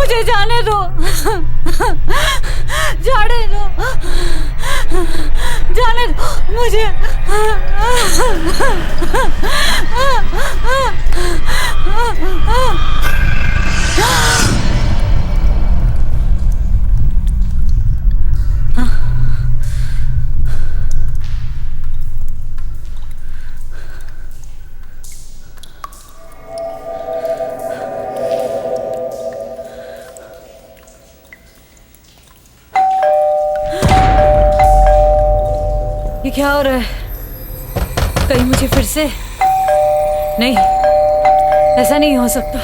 मुझे जाने दो, जाने दो, जाने दो मुझे। ये क्या हो रहा है? कहीं मुझे फिर से? नहीं, ऐसा नहीं हो सकता।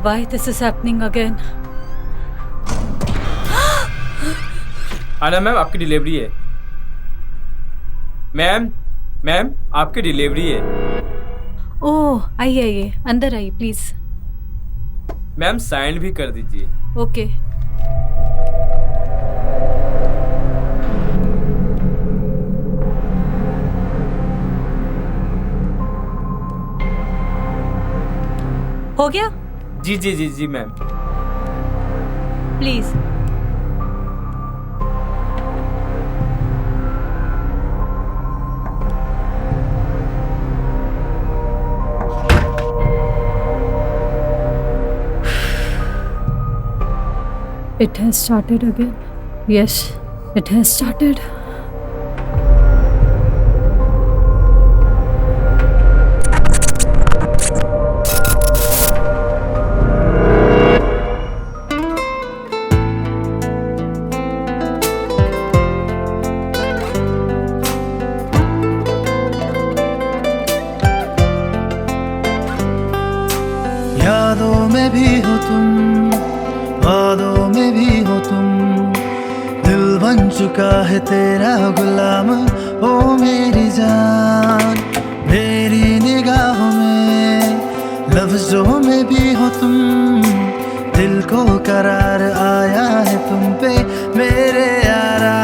Why this is happening again? आना मैम, आपकी डिलीवरी है। मैम मैम आपकी डिलीवरी है। ओह, आइए आइए, अंदर आइए प्लीज। मैम साइन भी कर दीजिए। ओके। हो गया? जी जी जी जी ma'am. Please. It has started again. Yes, it has started. यादों में भी हो तुम, वादों में भी हो तुम, दिल बन चुका है तेरा गुलाम, ओ मेरी जान। मेरी निगाहों में, लफ्जों में भी हो तुम, दिल को करार आया है तुम पे मेरे यारा।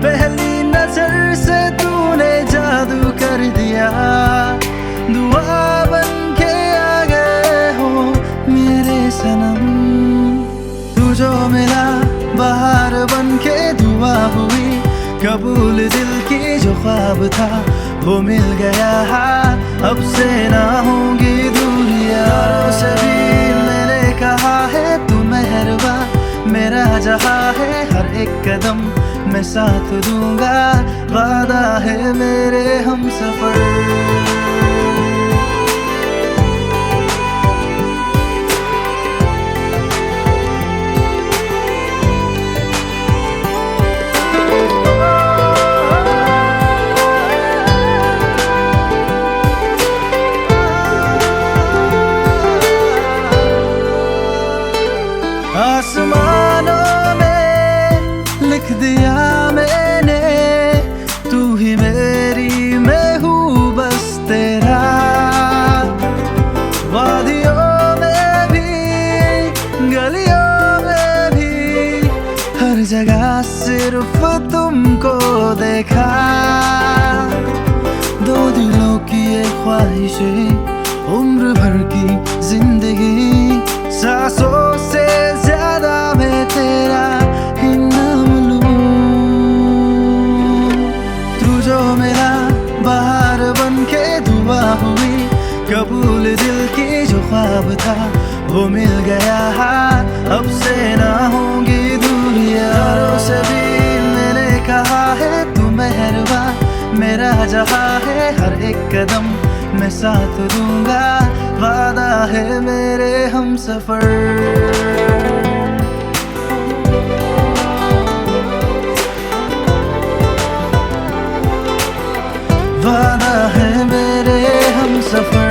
पहली नजर से तूने जादू कर दिया, दुआ बन के आ गए हो मेरे सनम। तू जो मिला बाहर बन के दुआ हुई, कबूल दिल की जो ख्वाब था वो मिल गया। अब से ना होंगी दूरियां, से भी मैंने कहा है तू मेहरबा, मेरा जहां है हर एक कदम मैं साथ दूंगा, वादा है मेरे हम सफर। आसमानों में लिख दिया मैंने, तू ही मेरी मैं हूँ बस तेरा। वादियों में भी गलियों में भी, हर जगह सिर्फ तुमको देखा। दो दिलों की ये ख्वाहिशें, उम्र भर की जिंदगी, सांसों से ज्यादा मैं तेरा ही नाम लूं। तू जो मेरा बाहर बन के दुआ कबूल दिल की जो ख्वाब था वो मिल गया, अब से ना होंगी दूरियां। यारों से भी मैंने कहा है तू मेहरबा, मेरा जहां है हर एक कदम मैं साथ दूंगा, वादा है मेरे हम सफर। वादा है मेरे हम सफर।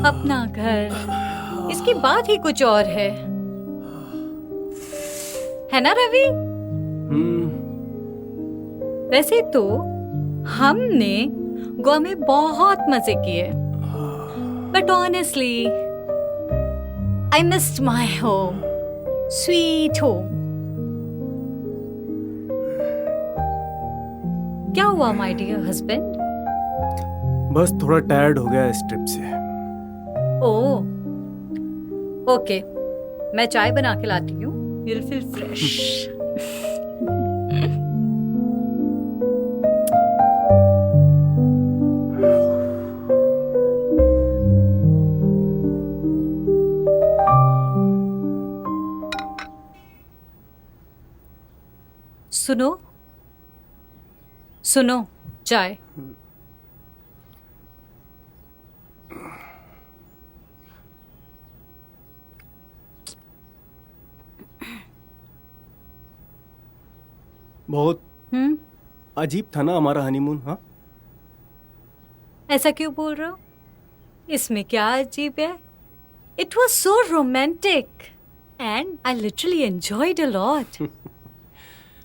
अपना घर, इसकी बात ही कुछ और है ना रवि? वैसे तो हमने गोवा में बहुत मजे किए, but honestly I missed my home, sweet home. क्या हुआ माय डियर हस्बैंड? बस थोड़ा टायर्ड हो गया इस ट्रिप से। ओह, ओके, मैं चाय बना के लाती हूँ, you'll feel fresh। सुनो सुनो, चाय। बहुत अजीब था ना हमारा हनीमून। हाँ, ऐसा क्यों बोल रहे हो? इसमें क्या अजीब है? It was so romantic and I literally enjoyed a lot.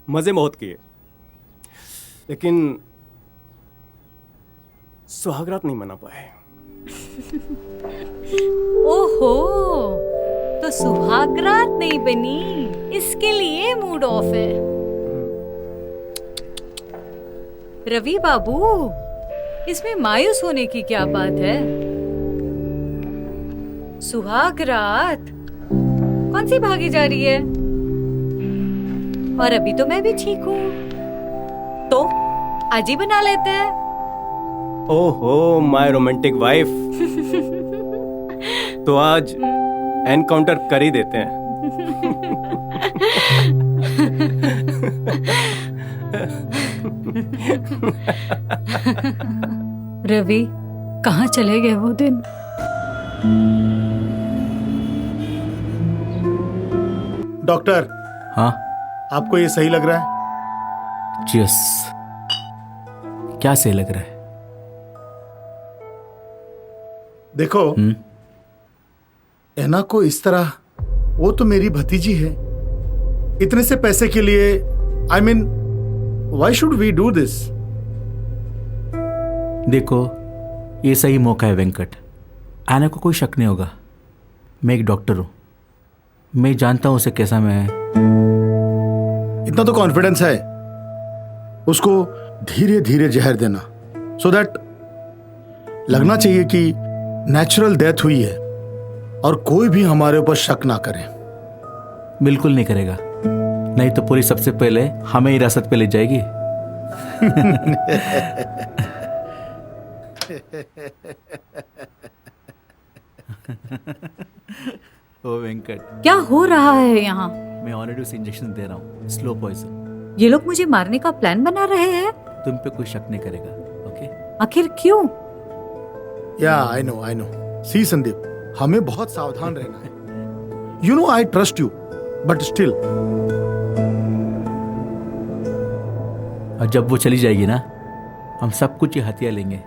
मजे बहुत किए, लेकिन सुहागरात नहीं मना पाए। ओहो, तो सुहागरात नहीं बनी, इसके लिए मूड ऑफ है। रवि बाबू, इसमें मायूस होने की क्या बात है? सुहागरात कौन सी भागी जा रही है? और अभी तो मैं भी ठीक हूँ, तो आज ही बना लेते हैं। ओहो माय रोमांटिक वाइफ, तो आज एनकाउंटर कर ही देते हैं। रवि, कहाँ चले गए वो दिन? डॉक्टर, हाँ आपको ये सही लग रहा है? चियर्स। क्या सही लग रहा है? देखो, एना को इस तरह, वो तो मेरी भतीजी है, इतने से पैसे के लिए, I mean why should we do this? देखो, ये सही मौका है वेंकट। आना को कोई शक नहीं होगा। मैं एक डॉक्टर हूँ, मैं जानता हूँ उसे कैसा मैं है। इतना तो कॉन्फिडेंस है, उसको धीरे धीरे जहर देना, सो दैट लगना चाहिए कि नेचुरल डेथ हुई है और कोई भी हमारे ऊपर शक ना करे। बिल्कुल नहीं करेगा, नहीं तो पूरी सबसे पहले हमें हिरासत पे ले जाएगी। ओ वेंकट, क्या हो रहा है यहाँ? मैं ऑलरेडी उसे इंजेक्शन दे रहा हूँ, स्लो पॉइजन। ये लोग मुझे मारने का प्लान बना रहे हैं। तुम पे कोई शक नहीं करेगा, ओके? आखिर क्यों? या आई नो। सी संदीप, हमें बहुत सावधान रहना है। You know I trust you, but still. और जब वो चली जाएगी ना, हम सब कुछ ही हथिया लेंगे।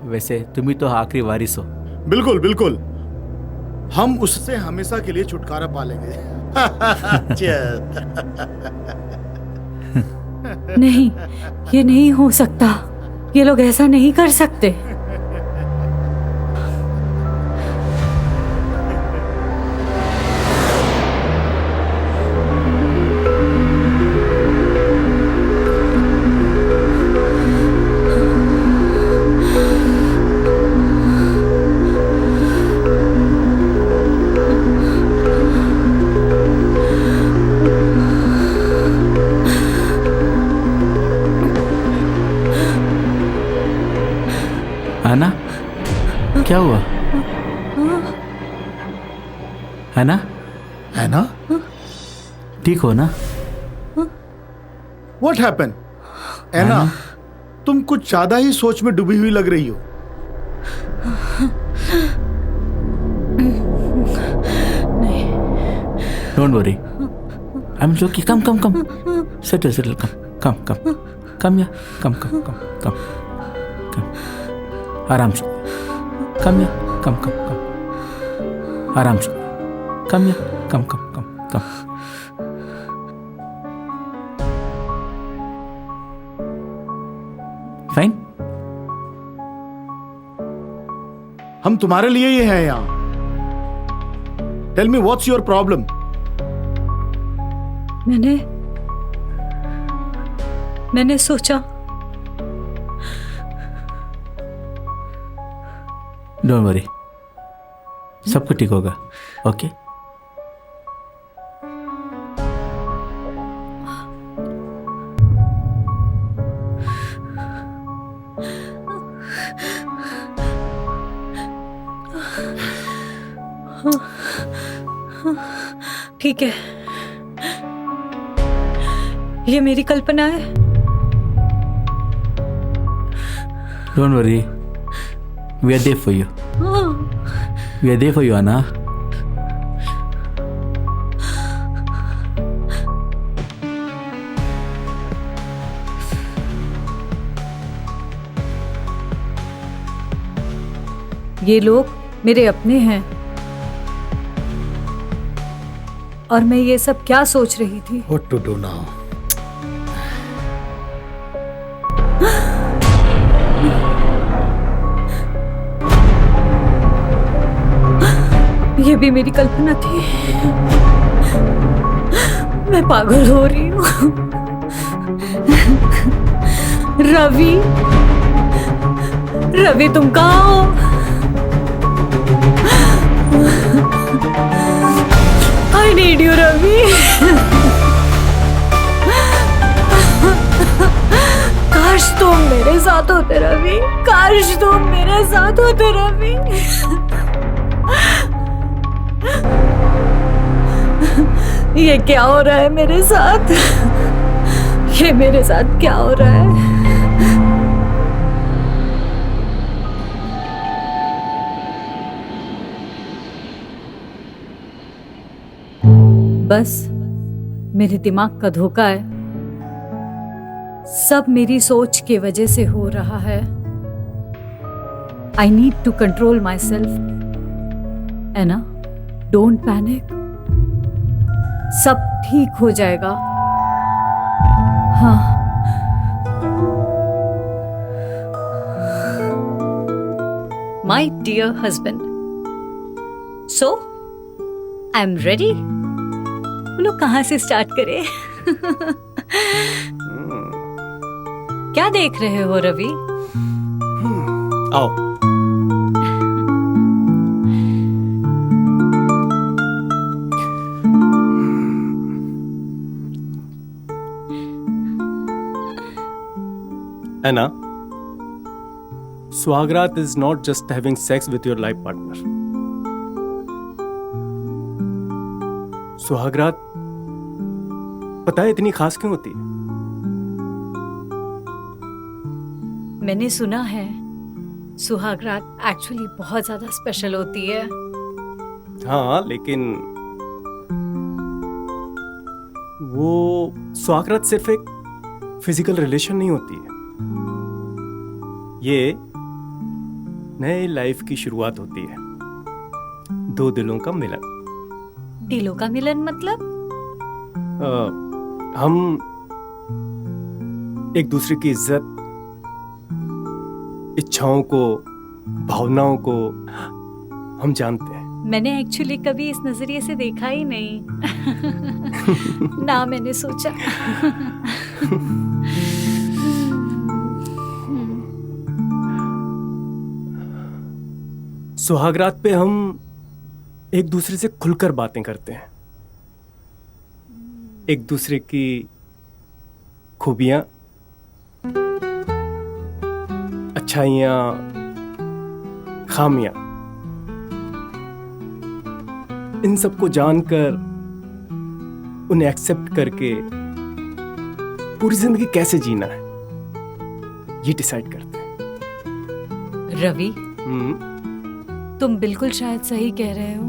वैसे तुम ही तो आखिरी वारिस हो। बिल्कुल बिल्कुल, हम उससे हमेशा के लिए छुटकारा पा लेंगे। नहीं, ये नहीं हो सकता। ये लोग ऐसा नहीं कर सकते। है ना? क्या हुआ? है ना? है ना? ठीक हो ना? What happened? एना, तुम कुछ ज्यादा ही सोच में डूबी हुई लग रही हो. Don't worry. I'm joking. Come. Settle. Come here. Come. आराम से. Come here. Come. आराम से. Come here. Come. Fine? हम तुम्हारे लिए ही हैं यहाँ. Tell me what's your problem? मैंने सोचा Don't worry. सब कुछ ठीक होगा. ओके? ठीक है. ये मेरी कल्पना है. Don't worry. We are there for you. We are there for you, Anna. ये लोग मेरे अपने हैं. और मैं ये सब क्या सोच रही थी. What to do now? ये भी मेरी कल्पना थी. मैं पागल हो रही हूँ. रवि तुम कहाँ हो? I need you, Ravi. काश तुम मेरे साथ होते रवि. काश तुम मेरे साथ होते रवि. ये क्या हो रहा है मेरे साथ? ये मेरे साथ क्या हो रहा है? बस मेरे दिमाग का धोखा है. सब मेरी सोच की वजह से हो रहा है. I need to control myself. Anna, don't panic. सब ठीक हो जाएगा. हाँ. My dear husband, so I am ready. बोलो कहाँ से स्टार्ट करें? क्या देख रहे हो रवि? आओ. Anna, Swagrat is not just having sex with your life partner. सुहागरात पता है इतनी खास क्यों होती है? मैंने सुना है सुहागरात एक्चुअली बहुत ज्यादा स्पेशल होती है. हाँ, लेकिन वो सुहागरात सिर्फ एक फिजिकल रिलेशन नहीं होती है. ये नए लाइफ की शुरुआत होती है. दो दिलों का मिलन. दिलों का मिलन मतलब? हम एक दूसरे की इज्जत, इच्छाओं को, भावनाओं को हम जानते हैं. मैंने एक्चुअली कभी इस नजरिए से देखा ही नहीं. ना मैंने सोचा. सुहागरात पे हम एक दूसरे से खुलकर बातें करते हैं. एक दूसरे की खूबियां, अच्छाइयां, खामियां, इन सबको जानकर उन्हें एक्सेप्ट करके पूरी जिंदगी कैसे जीना है ये डिसाइड करते हैं। रवि, तुम बिल्कुल शायद सही कह रहे हो।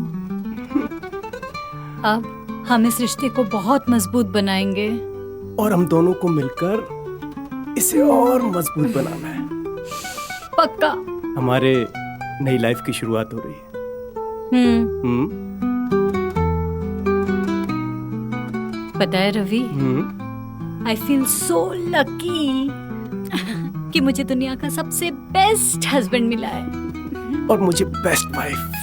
अब हम इस रिश्ते को बहुत मजबूत बनाएंगे। और हम दोनों को मिलकर इसे और मजबूत बनाना है। पक्का। हमारे नई लाइफ की शुरुआत हो रही है। पता है Ravi, I feel so lucky कि मुझे दुनिया का सबसे बेस्ट हस्बैंड मिला है। और मुझे बेस्ट वाइफ।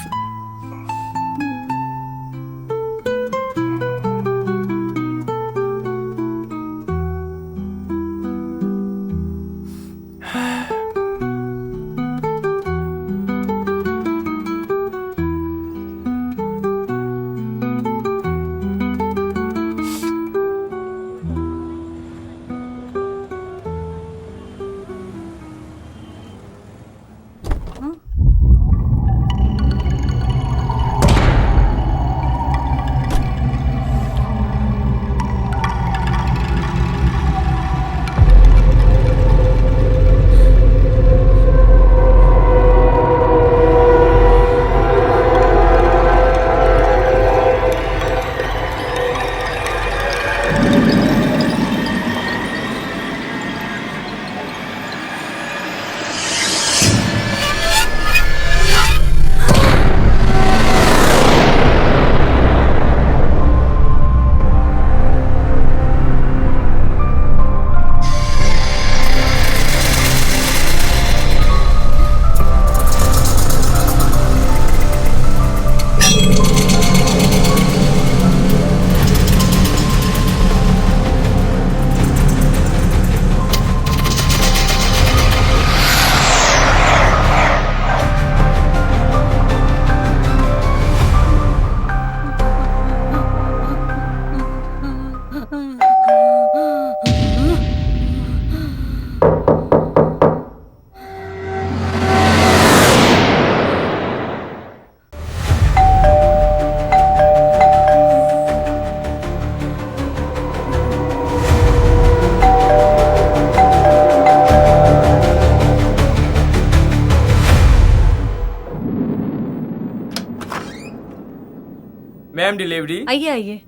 Ma'am delivery. आइए आइए।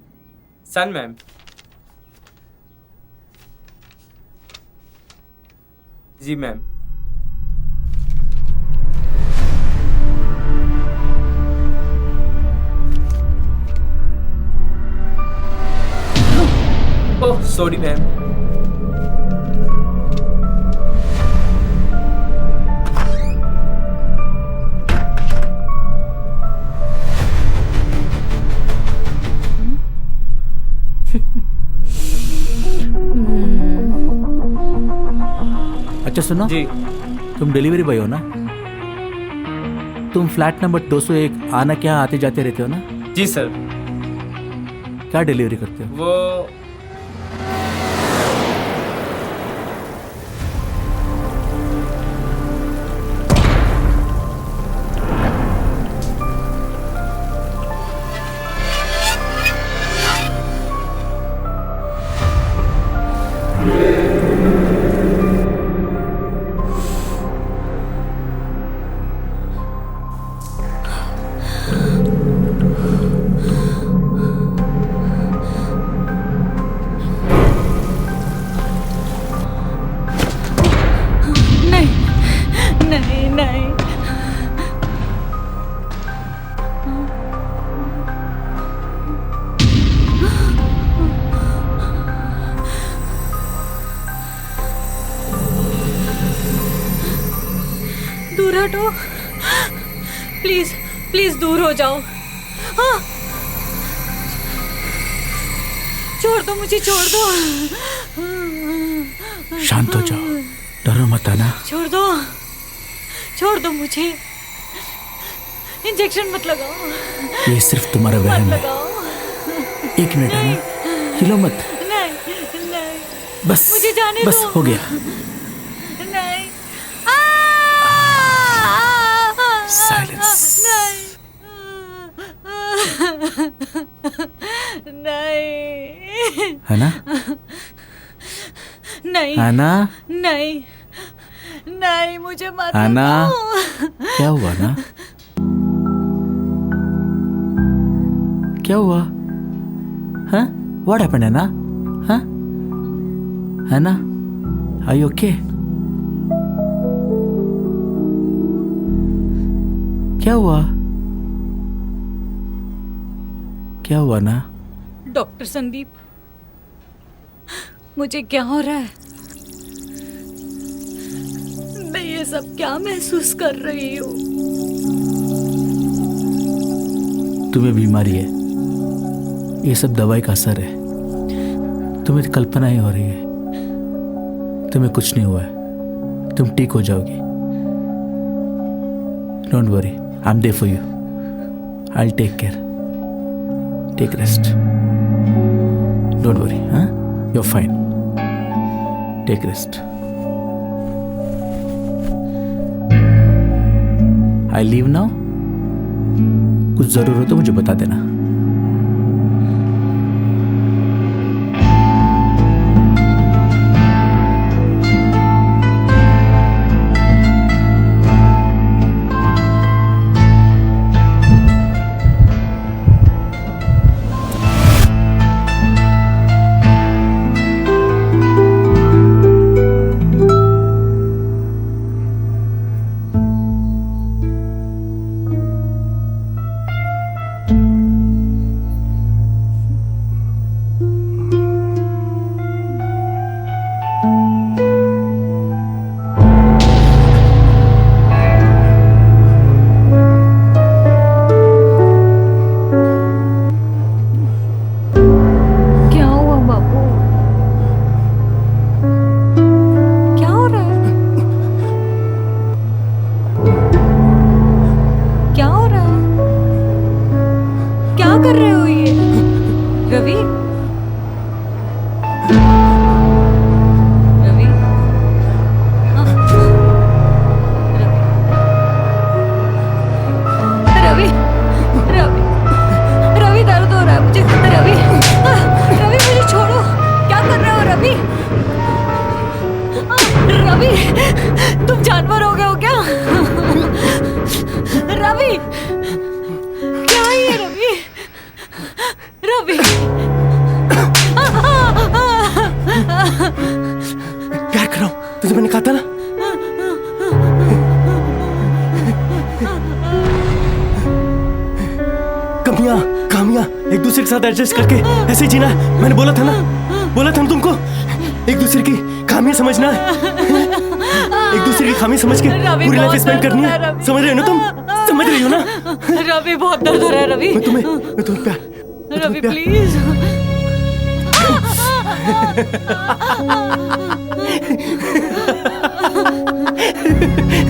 सन मैम। जी मैम। Oh sorry ma'am. अच्छा सुनो जी। तुम डिलीवरी बॉय हो ना? तुम फ्लैट नंबर 201 आना क्या आते जाते रहते हो ना? जी सर। क्या डिलीवरी करते हो? वो नहीं नहीं। दूर हटो, प्लीज प्लीज दूर हो जाओ। हाँ, छोड़ दो मुझे, छोड़ दो। शांत हो जाओ, डरो मत आना। छोड़ दो, छोड़ दो मुझे। इंजेक्शन मत लगाओ। ये सिर्फ तुम्हारा वहम मत है। लगाओ। 1 मिनट आना, हिलो मत। नहीं नहीं, बस मुझे जाने बस दो। हो गया। नहीं। साइलेंस। नहीं है ना? नहीं है ना? नहीं नहीं, मुझे मत है ना? उठाओ। क्या हुआ ना? क्या हुआ? हाँ? What happened, है ना? हाँ? है ना? Are you okay? क्या हुआ? क्या हुआ ना? डॉक्टर संदीप, मुझे क्या हो रहा है? मैं ये सब क्या महसूस कर रही हूँ? तुम्हें बीमारी है, ये सब दवाई का असर है। तुम्हें कल्पना ही हो रही है, तुम्हें कुछ नहीं हुआ है, तुम ठीक हो जाओगी। Don't worry, I am there for you, I will take care, take rest, don't worry, हाँ, you are fine, take rest. I leave now, कुछ जरूर हो तो मुझे बता देना। क्या हुआ बाबू? क्या हो रहा है? क्या हो रहा है? क्या कर रहे हो ये? रवि? रवि? हाँ। रवि? रवि? रवि, दर्द हो रहा है मुझे। रवि, रवि मुझे छोड़ो। क्या कर रहे हो रवि? रवि, तुम जानवर हो गए हो क्या? रवि, क्या है ये रवि? रवि, प्यार कर रहा हूं, तुझे मैंने कहा था ना। कमियां खामियां एक दूसरे के साथ एडजस्ट करके ऐसे ही जीना है। मैंने बोला था ना तुमको, एक दूसरे की खामियां समझना है, एक दूसरे की खामी समझ के रवि, पूरी लाइफ बहुत स्पेंड दर्द करनी हो रहा है। है, रवि। समझ रहे हो ना तुम? समझ रही हो ना? रवि, बहुत दर्द हो रहा है रवि। मैं तुम्हें प्यार रवि प्लीज।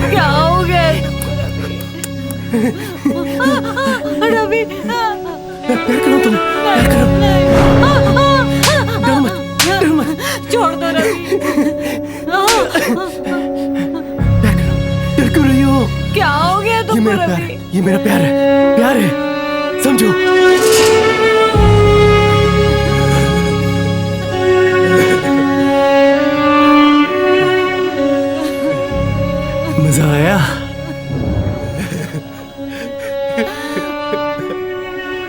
क्या हो गया तुमको रवि? प्यार कर रहा हूं तुम्हें, प्यार कर रहा हूं। डरो मत, छोड़ दो रवि। प्यार कर रहा हूं। डर क्यों रही हो? क्या हो गया ये तुमको मेरा प्यार रवि? है, ये मेरा प्यार है, समझो। मजा आया?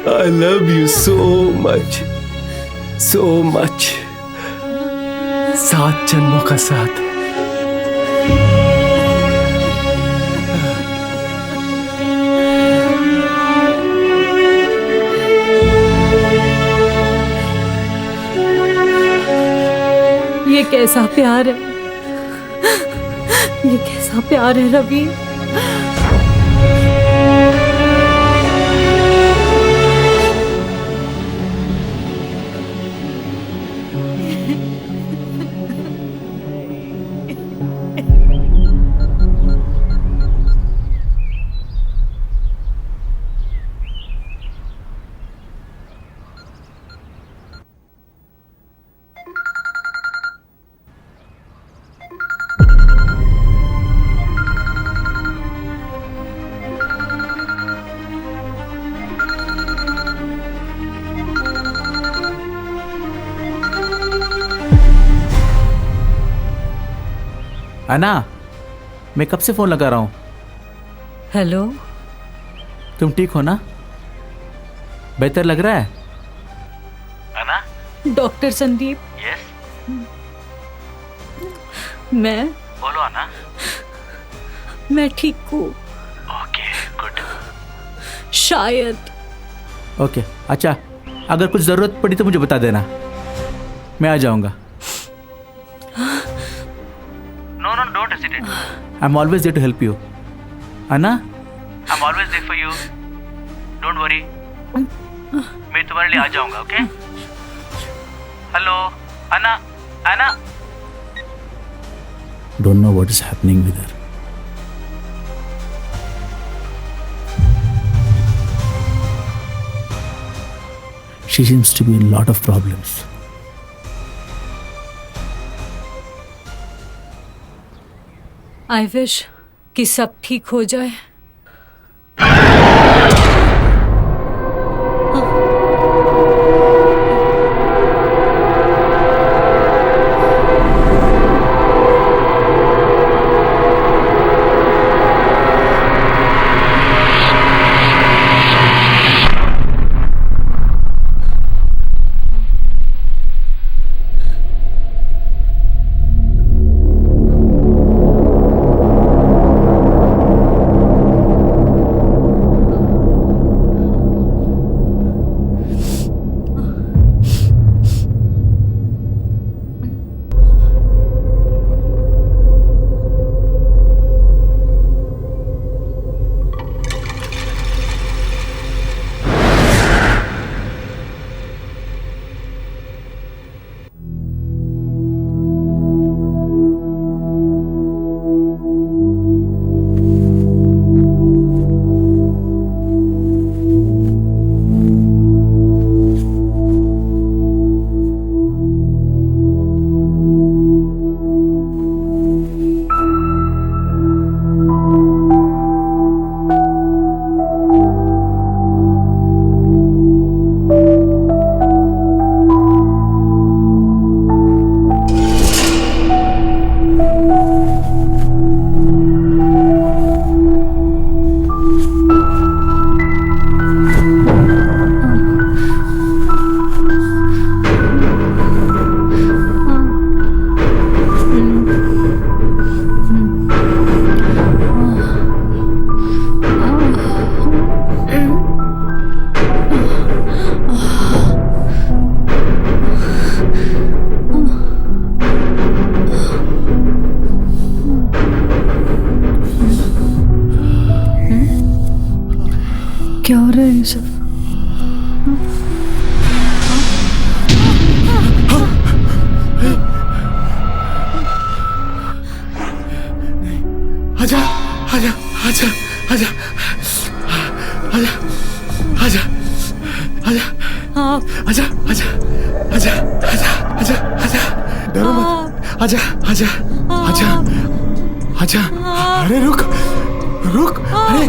I love you so much, so much. 7 जन्मों का साथ। ये कैसा प्यार है? ये कैसा प्यार है रवि? अन्ना, मैं कब से फोन लगा रहा हूँ। हेलो, तुम ठीक हो ना? बेहतर लग रहा है? अन्ना? डॉक्टर संदीप। यस। मैं बोलो अन्ना। मैं ठीक हूँ ओके, गुड। शायद। ओके, अच्छा, अगर कुछ ज़रूरत पड़ी तो मुझे बता देना, मैं आ जाऊंगा। No no, don't hesitate, I am always there to help you. Anna, I am always there for you, don't worry, मैं तुम्हारे लिए आ जाऊंगा। Okay? Hello Anna, Anna. Don't know what is happening with her. She seems to be in a lot of problems. I wish कि सब ठीक हो जाए। क्या हो रहा है ये सब? आजा आजा आजा आजा आजा आजा आजा हाँ, आजा आजा आजा आजा आजा आजा डरो मत, आजा आजा आजा आजा। अरे रुक रुक, अरे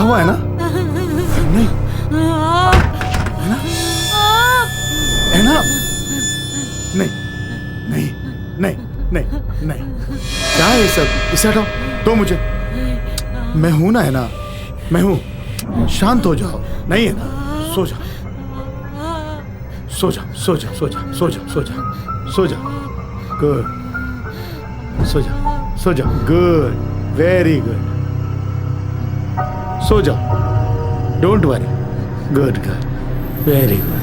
हुआ है ना? नहीं है ना? नहीं नहीं नहीं नहीं नहीं, क्या है ये सब? इसे हटाओ, दो मुझे। मैं हूं ना, है ना? मैं हूं। शांत हो जाओ। नहीं है ना? सो जाओ सो जाओ सो जाओ सो जाओ सो जाओ सो जाओ सो जाओ। गुड, सो जाओ सो जाओ। Good, very good. सो जाओ, don't worry. Good good, very good.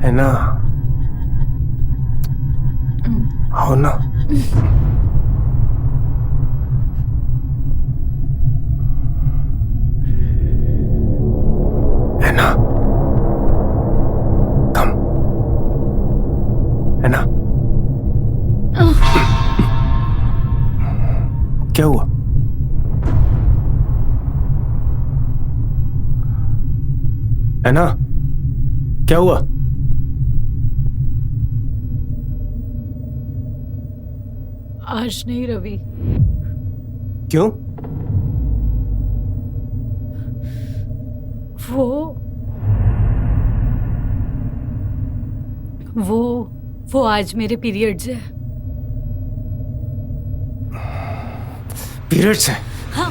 है ना? आओ ना। है ना? कम है ना? क्या हुआ? है ना? क्या हुआ? आज नहीं रवि। क्यों? वो आज मेरे पीरियड्स है। पीरियड्स है? हाँ।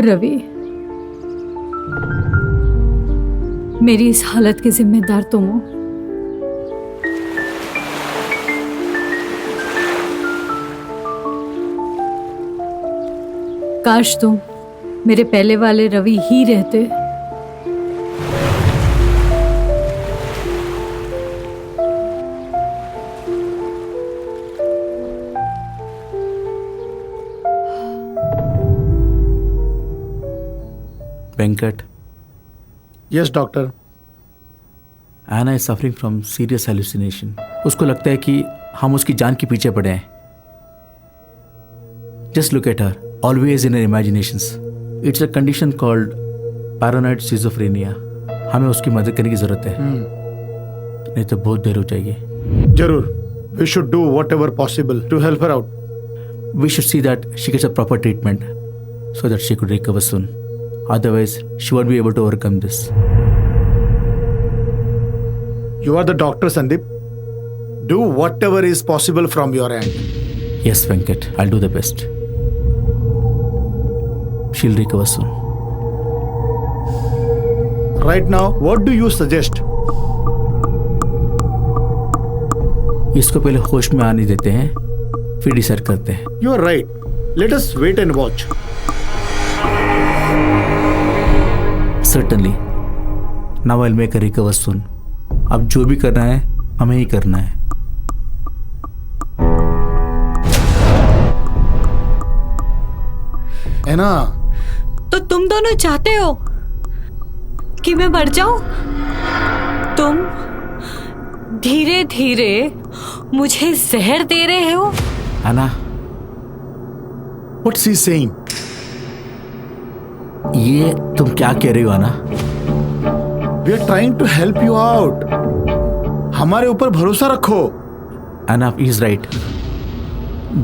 रवि, मेरी इस हालत के जिम्मेदार तुम हो। काश तुम मेरे पहले वाले रवि ही रहते। Venkat, yes doctor. Anna is suffering from serious hallucination. उसको लगता है कि हम उसकी जान के पीछे पड़े हैं। Just look at her, always in her imaginations. It's a condition called paranoid schizophrenia. हमें उसकी मदद करने की जरूरत है, नहीं तो बहुत देर हो जाएगी। जरूर, we should do whatever possible to help her out. We should see that she gets a proper treatment so that she could recover soon. Otherwise, she won't be able to overcome this. You are the doctor, Sandeep. Do whatever is possible from your end. Yes, Venkat, I'll do the best. She'll recover soon. Right now, what do you suggest? इसको पहले होश में आने देते हैं, फिर decide करते हैं। You are right. Let us wait and watch. Certainly. Now I'll make her recover soon. अब जो भी करना है हमें ही करना है। है ना? तो तुम दोनों चाहते हो कि मैं मर जाऊं? तुम धीरे धीरे मुझे जहर दे रहे हो। Anna, What's he saying? ये तुम क्या कह रही हो Anna? We are trying to help you out. हमारे ऊपर भरोसा रखो। Anna is right.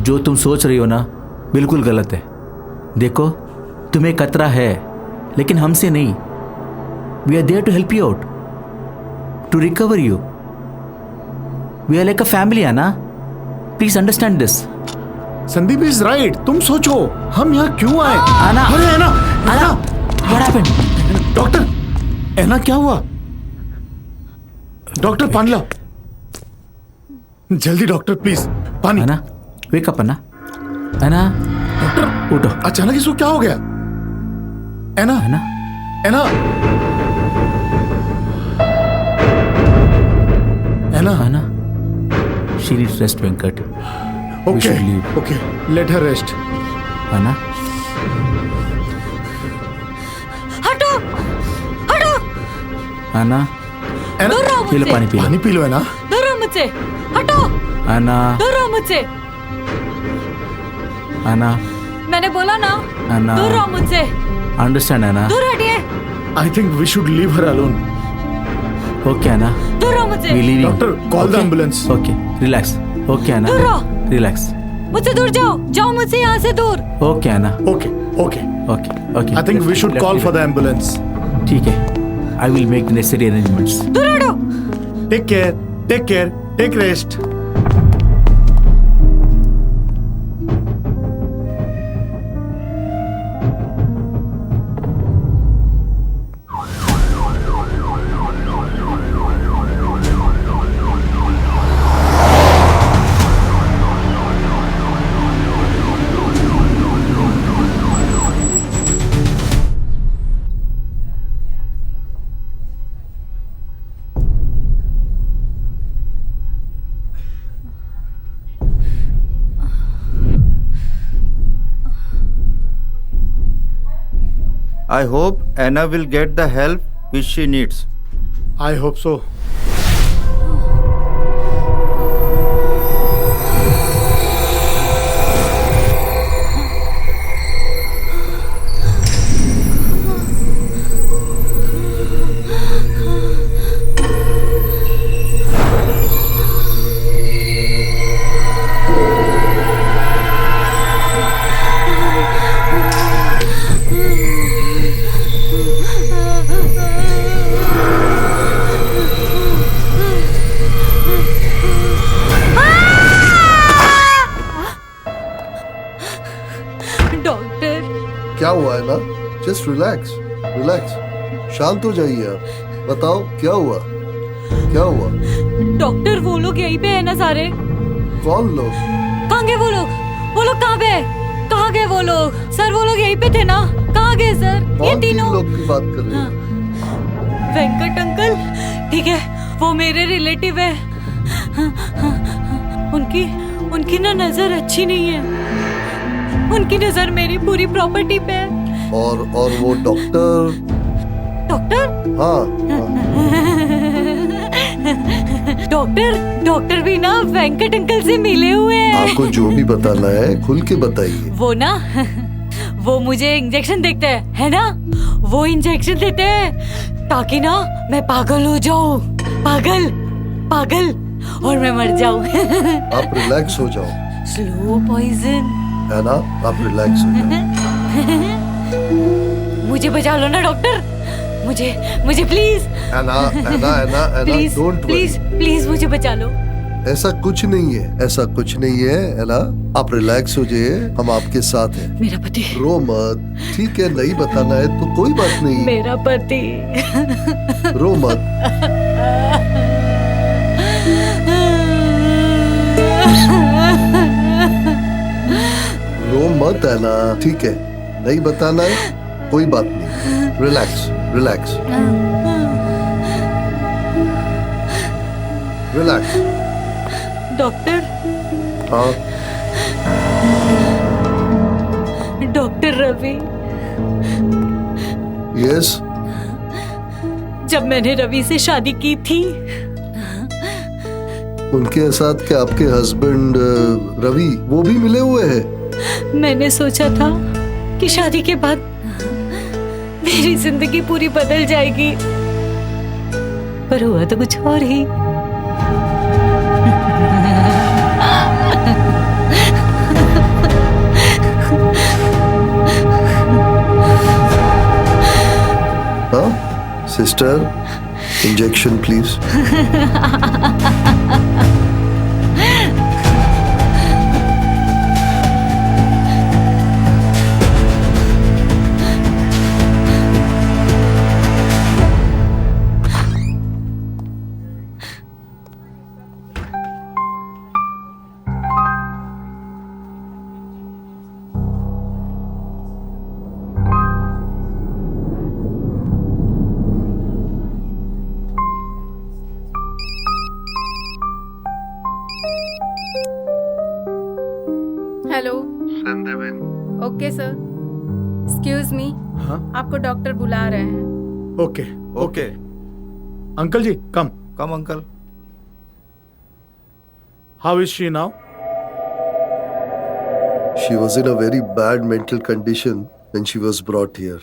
जो तुम सोच रही हो ना, बिल्कुल गलत है। देखो, तुम्हें खतरा है, लेकिन हमसे नहीं। We are there to help you out, to recover you. We are like a family, Anna. Please understand this. Sandeep is right. तुम सोचो, हम यहाँ क्यों आए? Anna. अरे Anna, Anna, what happened? Doctor, Anna क्या हुआ? डॉक्टर पानी लाओ जल्दी। डॉक्टर प्लीज पानी। Anna, wake up, Anna. Anna, doctor उठो। अचानक इसको क्या हो गया? Anna, Anna, Anna, Anna. Anna, she needs rest, Venkat. We okay should leave. Okay, let her rest. Anna, हटो, हटो, Anna, एना, दूर रहो ये लो मुझसे। पानी पी लो। पानी पी लो एना। दूर रहो मुझसे। हटो, Anna, दूर रहो मुझसे। Anna, मैंने बोला ना, Anna. दूर रहो मुझसे। understand, Anna. दूर हटिए। I think we should leave her alone. Okay, Anna. दूर रहो मुझसे। We leaving. Doctor call the Okay? Ambulance. Okay, relax. Okay, Anna. दूर रहो। Relax. मुझसे दूर जाओ, जाओ मुझसे यहाँ से दूर। Okay, Anna. Okay okay, Okay, okay. I think we should call for the ambulance. ठीक है. I will make the necessary arrangements. दूर हटो। Take care, take care, take rest. I hope Anna will get the help which she needs. I hope so. Doctor, क्या हुआ है ना? Just relax relax, शांत हो जाइए आप। बताओ क्या हुआ, क्या हुआ? डॉक्टर वो लोग यहीं पे है ना सारे? कौन लोग? कहाँ गए वो लोग? वो लोग कहाँ पे? कहाँ गए वो लोग? सर वो लोग यहीं पे थे ना? कहाँ गए सर? ये कौन तीन तीनों लोग की बात कर रहे हाँ। हैं? वेंकट अंकल, ठीक है, वो मेरे रिलेटिव है। उनकी ना नजर अच्छी नहीं है। उनकी नजर मेरी पूरी प्रॉपर्टी पे है। और वो डॉक्टर? डॉक्टर? हाँ, डॉक्टर भी ना वेंकट अंकल से मिले हुए हैं। आपको जो भी बताना है खुल के बताइए। वो मुझे इंजेक्शन देते हैं, है ना? वो इंजेक्शन देते हैं ताकि ना मैं पागल हो जाऊं, पागल और मैं मर जाऊं। आप रिलैक्स हो जाओ, स्लो पॉइजन। है ना? आप रिलैक्स हो जाओ। मुझे बचा लो ना डॉक्टर, मुझे please. Anna please don't please please मुझे बचा लो। ऐसा कुछ नहीं है, है ना? आप रिलैक्स हो जाइए, हम आपके साथ हैं। मेरा पति। रो मत, ठीक है? नहीं बताना है तो कोई बात नहीं। मेरा पति। रो मत। रो मत है ना, ठीक है? नहीं बताना है, कोई बात नहीं। Relax relax relax. डॉक्टर, हाँ, डॉक्टर रवि, यस। जब मैंने रवि से शादी की थी, उनके साथ क्या आपके हस्बैंड रवि वो भी मिले हुए हैं? मैंने सोचा था कि शादी के बाद मेरी जिंदगी पूरी बदल जाएगी, पर हुआ तो कुछ और ही। हाँ sister, injection please. Hello. Okay sir, excuse me, हाँ आपको डॉक्टर बुला रहे हैं। Okay okay, uncle ji come. Come uncle. How is she now? She was in a very bad mental condition when she was brought here.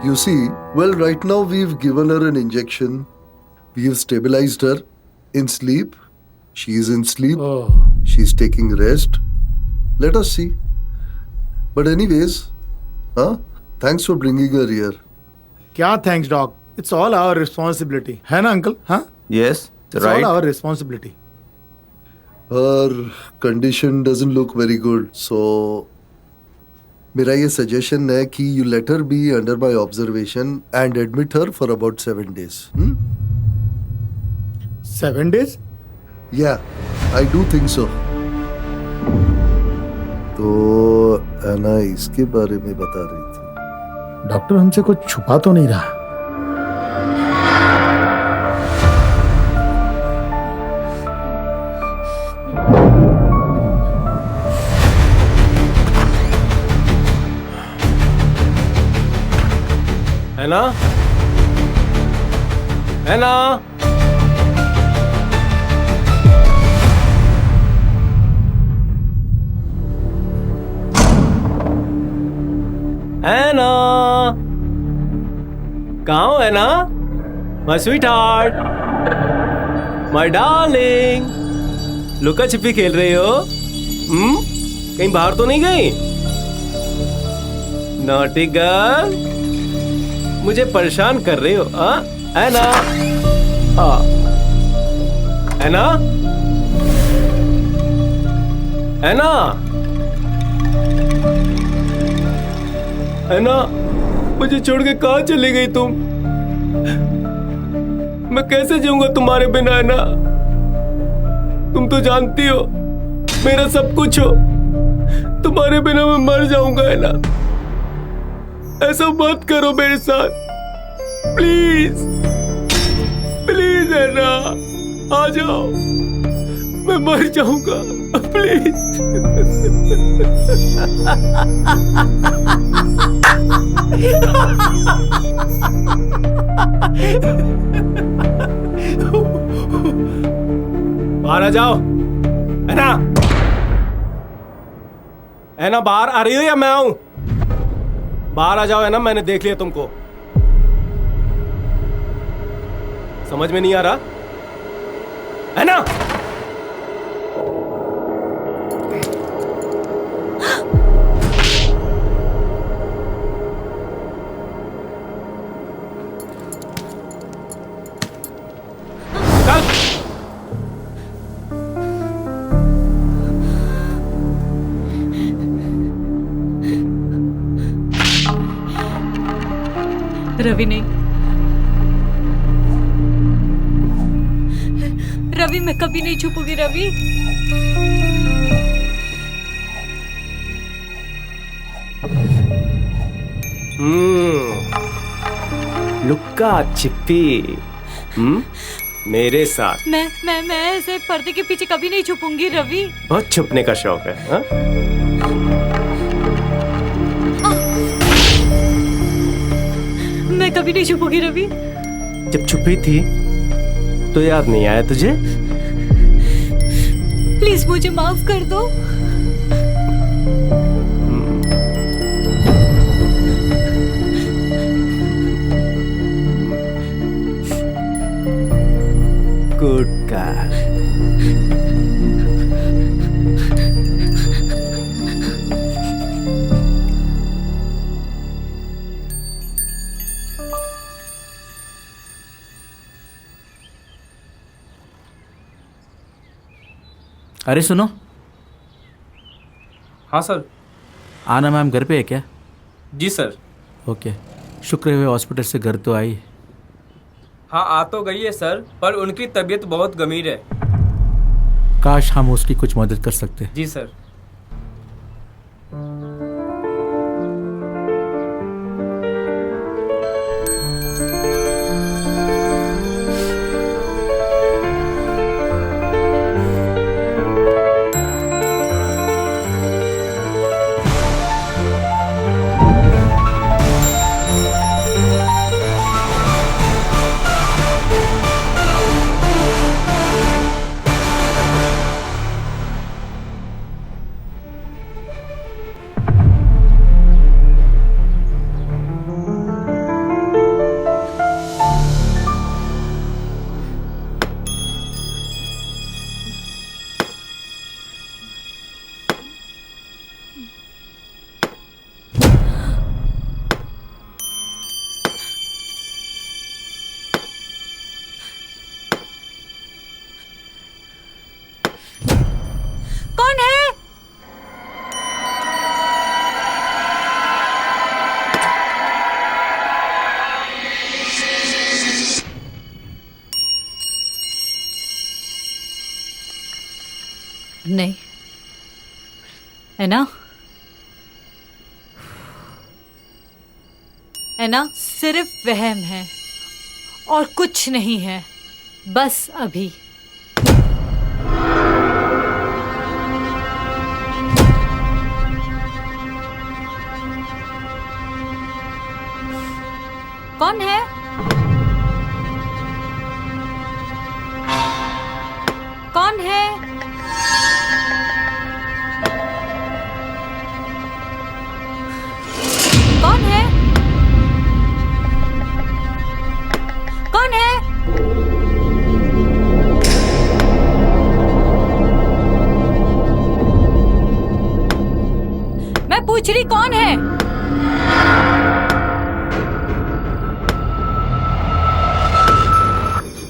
You see, well, right now we've given her an injection. We've stabilized her in sleep. She is in sleep. She's taking rest. Let us see. But anyways, thanks for bringing her here. क्या thanks doc, it's all our responsibility, है ना uncle? हाँ, Yes, it's all right. Our responsibility. Her condition doesn't look very good, so मेरा ये suggestion है कि you let her be under my observation and admit her for about 7 days. 7 days? Yeah, I do think so. तो एना इसके बारे में बता रही थी। डॉक्टर हमसे कुछ छुपा तो नहीं रहा? है ना? है ना? है ना? कहाँ हो है ना? My sweetheart, my darling, लुका छिपी खेल रही हो? कहीं बाहर तो नहीं गई? नॉटी गर्ल, मुझे परेशान कर रही हो, है ना? है ना? है ना? है ना, मुझे छोड़ के कहाँ चली गई तुम? मैं कैसे जीऊंगा तुम्हारे बिना, है ना? तुम तो जानती हो मेरा सब कुछ हो, तुम्हारे बिना मैं मर जाऊंगा, है ना? ऐसा मत करो मेरे साथ, प्लीज प्लीज, है ना? आ जाओ, मैं मर जाऊंगा, प्लीज। बाहर आ जाओ, है ना? है ना, बाहर आ रही हो या मैं आऊं? बाहर आ जाओ, है ना? मैंने देख लिया तुमको, समझ में नहीं आ रहा, है ना? रवि नहीं, रवि मैं कभी नहीं छुपूंगी रवि। लुक्का छिपी, मेरे साथ। मैं ऐसे पर्दे के पीछे कभी नहीं छुपूंगी रवि। बहुत छुपने का शौक है, हा? मैं कभी नहीं छुपूंगी रवि। जब छुपी थी तो याद नहीं आया तुझे? प्लीज मुझे माफ कर दो। Good girl. अरे सुनो। हाँ सर। आना मैम घर पे है क्या? जी सर। ओके, शुक्र है हॉस्पिटल से घर तो आई। हाँ आ तो गई है सर, पर उनकी तबीयत बहुत गंभीर है। काश हम उसकी कुछ मदद कर सकते। जी सर। कौन है? नहीं, है ना? है ना? सिर्फ वहम है और कुछ नहीं है, बस अभी। कौन है? कौन है? कौन है? कौन है? मैं पूछ रही कौन है?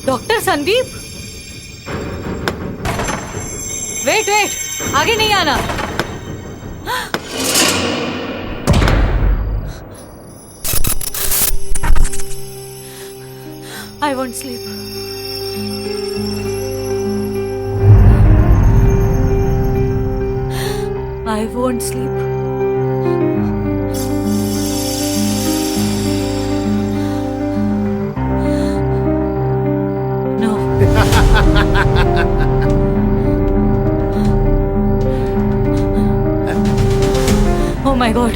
डॉक्टर संदीप? वेट, आगे नहीं आना। I won't sleep. I won't sleep. No. Oh my God.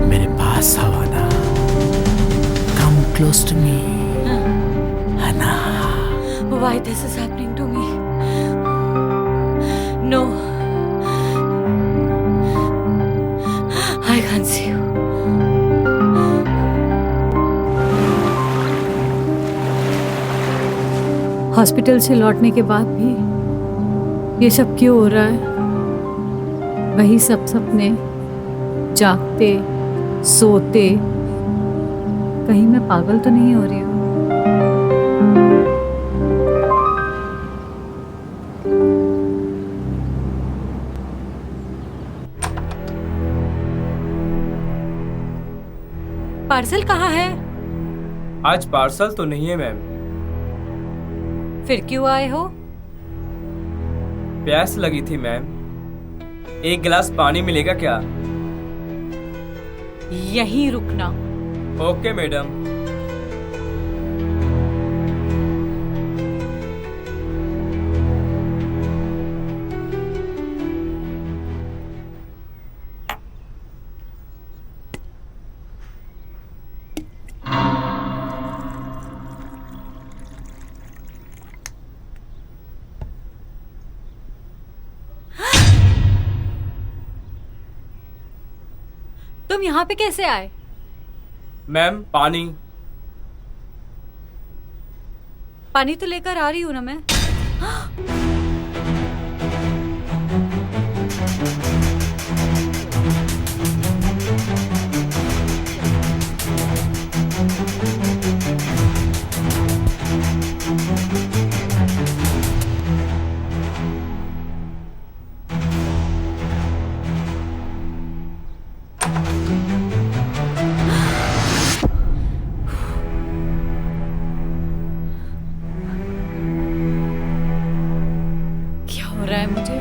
मेरे पास आओ ना, come close to me, Hana. Why this is happening to me? No. I can't see you. Hospital से लौटने के बाद भी ये सब क्यों हो रहा है? वही सब सपने, जागते सोते। कहीं मैं पागल तो नहीं हो रही हूँ? पार्सल कहाँ है? आज पार्सल तो नहीं है मैम। फिर क्यों आए हो? प्यास लगी थी मैम। एक गिलास पानी मिलेगा क्या? यहीं रुकना। Okay madam. तुम यहाँ पे कैसे आए? मैम पानी। पानी तो लेकर आ रही हूँ ना मैं। क्या हो रहा है मुझे?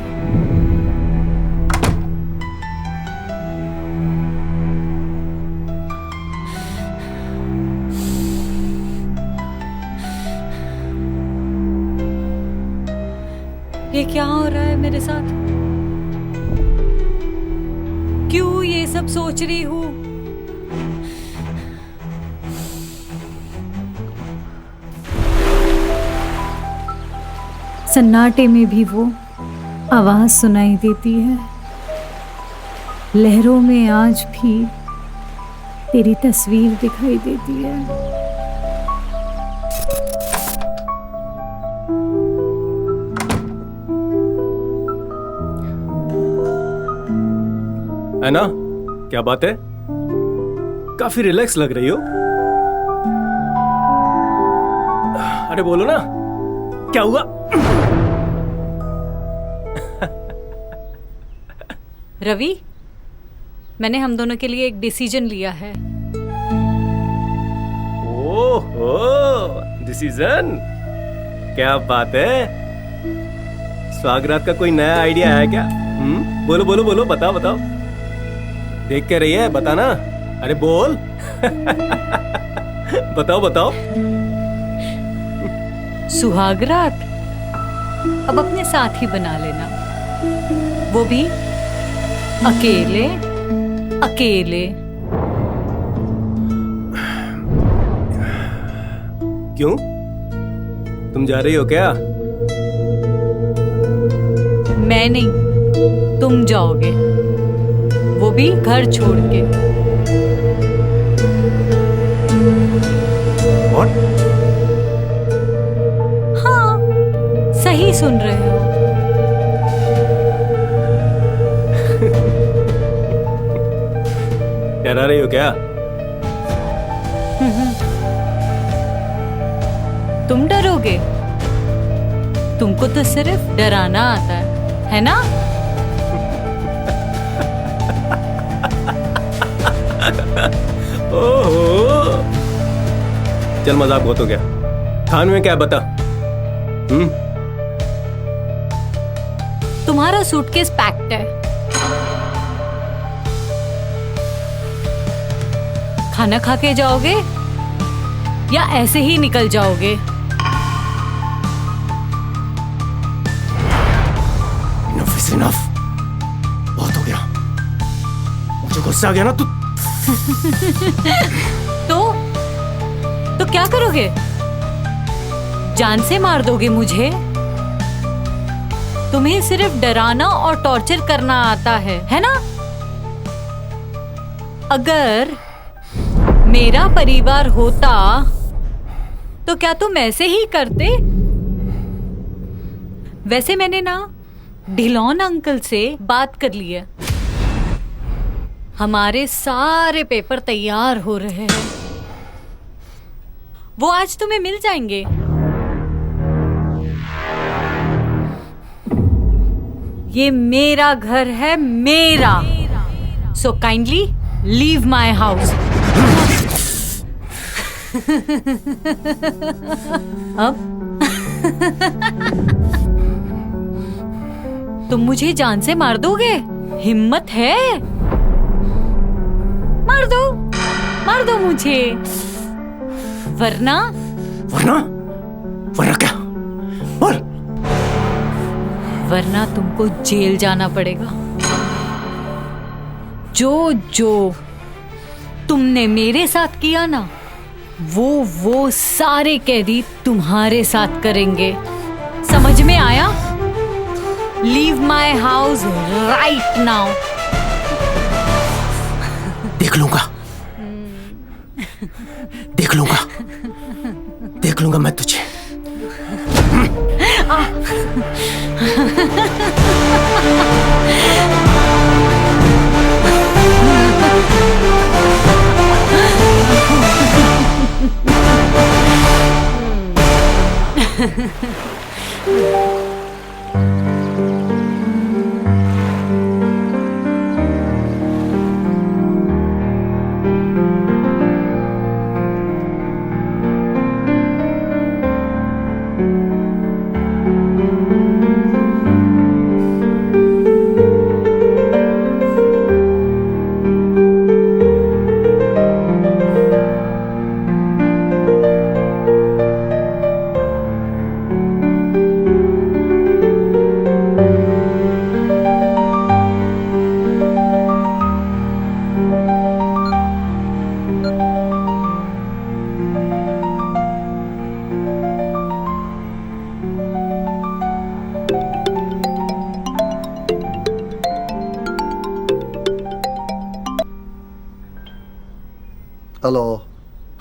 ये क्या हो रहा है मेरे साथ? क्यों ये सब सोच रही हूँ? सन्नाटे में भी वो आवाज सुनाई देती है। लहरों में आज भी तेरी तस्वीर दिखाई देती है। है ना? क्या बात है? काफी रिलैक्स लग रही हो। अरे बोलो ना, क्या हुआ? रवि, मैंने हम दोनों के लिए एक डिसीजन लिया है। ओहो, डिसीजन? क्या बात है? स्वागरात का कोई नया आइडिया है क्या? बोलो बोलो बोलो, बताओ बताओ। देख के रही है, बताना। अरे बोल। बताओ बताओ। सुहागरात अब अपने साथ ही बना लेना, वो भी अकेले अकेले। क्यों? तुम जा रही हो क्या? मैं नहीं, तुम जाओगे, वो भी घर छोड़ के। What? हाँ, सही सुन रहे हो। डरा रही हो क्या? तुम डरोगे? तुमको तो सिर्फ डराना आता है ना? ओहो, चल मजाक बहुत हो गया। खाने में क्या है बता। तुम्हारा सूटकेस पैक्ड है। खाना खा के जाओगे या ऐसे ही निकल जाओगे? इनफ इज इनफ, बहुत हो गया। मुझे गुस्सा आ गया ना तो क्या करोगे? जान से मार दोगे मुझे? तुम्हें सिर्फ डराना और टॉर्चर करना आता है ना? अगर मेरा परिवार होता तो क्या तुम ऐसे ही करते? वैसे मैंने ना ढिलौन अंकल से बात कर ली है। हमारे सारे पेपर तैयार हो रहे हैं। वो आज तुम्हें मिल जाएंगे। ये मेरा घर है, मेरा। So kindly leave my house. अब तुम मुझे जान से मार दोगे? हिम्मत है? मार दो मुझे, वरना क्या? बोल। वरना तुमको जेल जाना पड़ेगा। जो तुमने मेरे साथ किया ना, वो सारे कैदी तुम्हारे साथ करेंगे। समझ में आया? Leave my house right now. देख लूंगा मैं तुझे।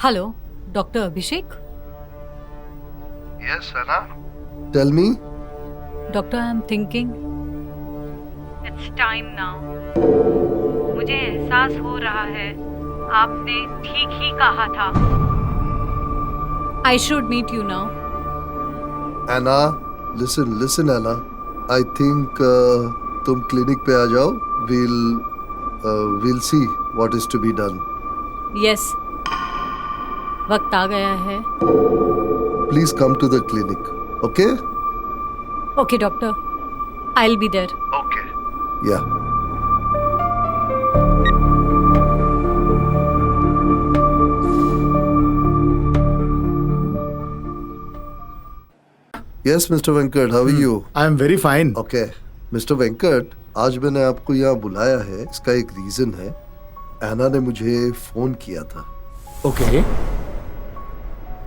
Hello, doctor Abhishek? Yes, Anna. Tell me. Doctor, I am thinking it's time now. मुझे एहसास हो रहा है आपने ठीक ही कहा था। I should meet you now. Anna, listen, Anna. I think तुम क्लिनिक पे आ जाओ. We'll see what is to be done. Yes, वक्त आ गया है। Please come to the clinic, okay? Okay doctor, I will be there. Okay. Yeah. Yes, Mr. Venkat, how are you? I am very fine. Okay. Mr. Venkat, आज मैंने आपको यहाँ बुलाया है, इसका एक रीजन है। एना ने मुझे फोन किया था। Okay.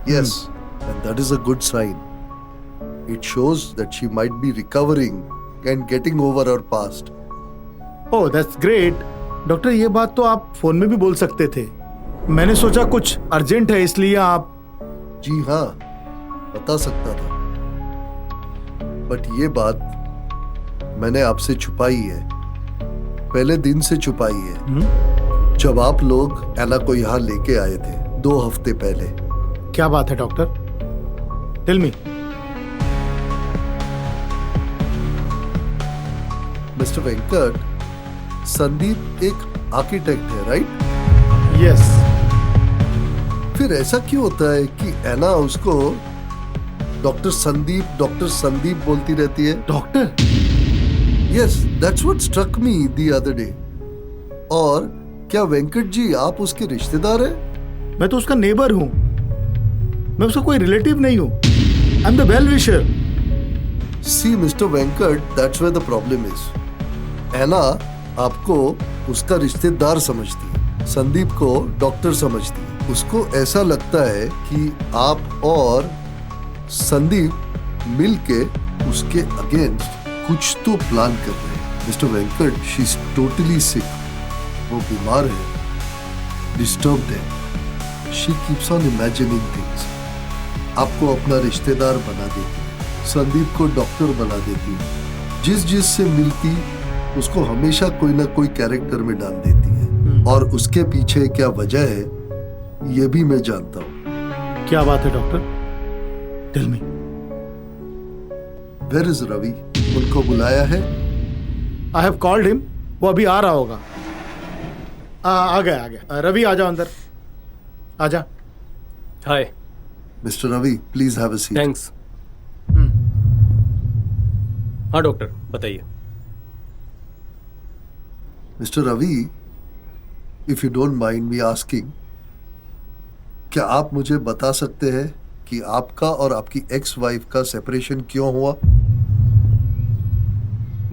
Yes, and that is a good sign. It shows that she might be recovering and getting over her past. Oh, that's great. Doctor, ये बात तो आप फोन में भी बोल सकते थे। मैंने सोचा कुछ अर्जेंट है इसलिए आप। जी हाँ, बता सकता था, बट ये बात मैंने आपसे छुपाई है, पहले दिन से छुपाई है। जब आप लोग एना को यहाँ लेके आए थे 2 हफ्ते पहले। क्या बात है doctor? Tell me. Mister Venkat, Sandeep एक आर्किटेक्ट है, राइट? यस। फिर ऐसा क्यों होता है कि ऐना उसको डॉक्टर संदीप बोलती रहती है? Doctor? Yes, that's what struck me the other day. और क्या वेंकट जी आप उसके रिश्तेदार हैं? मैं तो उसका नेबर हूं, मैं उसका कोई रिलेटिव नहीं हूं। I am the well wisher. See mister Venkat, that's where the problem is. Anna आपको उसका रिश्तेदार समझती है, संदीप को डॉक्टर समझती है। उसको ऐसा लगता है कि आप और संदीप मिलके उसके अगेंस्ट कुछ तो प्लान कर रहे हैं। Mister Venkat, she is totally sick. वो बीमार है, डिस्टर्ब्ड है। She keeps on imagining things. आपको अपना रिश्तेदार बना देती है, संदीप को डॉक्टर बना देती है। जिस से मिलती उसको हमेशा कोई ना कोई कैरेक्टर में डाल देती है। और उसके पीछे क्या वजह है ये भी मैं जानता हूँ। क्या बात है doctor? Tell me. Where is Ravi? उनको बुलाया है? आई हैव कॉल्ड हिम, वो अभी आ रहा होगा। आ गया। रवि आ जाओ अंदर, आजा। Hi. Mister Ravi, please have a seat. Thanks. हाँ डॉक्टर, बताइए। Mister Ravi, if you don't mind me asking, क्या आप मुझे बता सकते हैं कि आपका और आपकी एक्स वाइफ का सेपरेशन क्यों हुआ?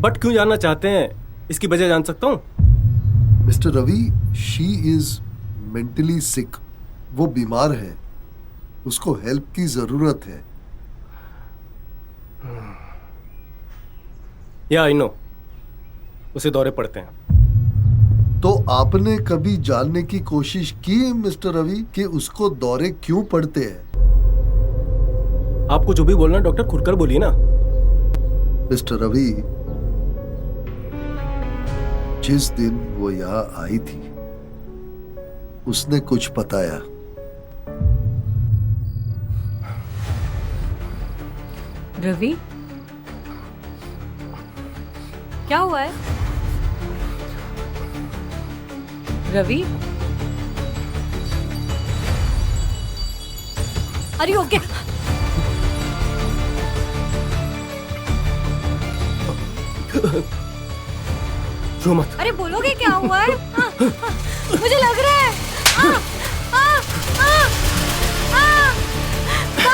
बट क्यों जानना चाहते हैं, इसकी वजह जान सकता हूँ? Mister Ravi, she is mentally sick. वो बीमार है, उसको हेल्प की जरूरत है। या आई नो, उसे दौरे पड़ते हैं। तो आपने कभी जानने की कोशिश की मिस्टर रवि कि उसको दौरे क्यों पड़ते हैं? आपको जो भी बोलना डॉक्टर खुलकर बोलिए ना। मिस्टर रवि, जिस दिन वो यहाँ आई थी उसने कुछ बताया। रवि, क्या हुआ है? रवि, अरे ओके। रो मत। अरे बोलोगे क्या हुआ है? मुझे लग रहा है।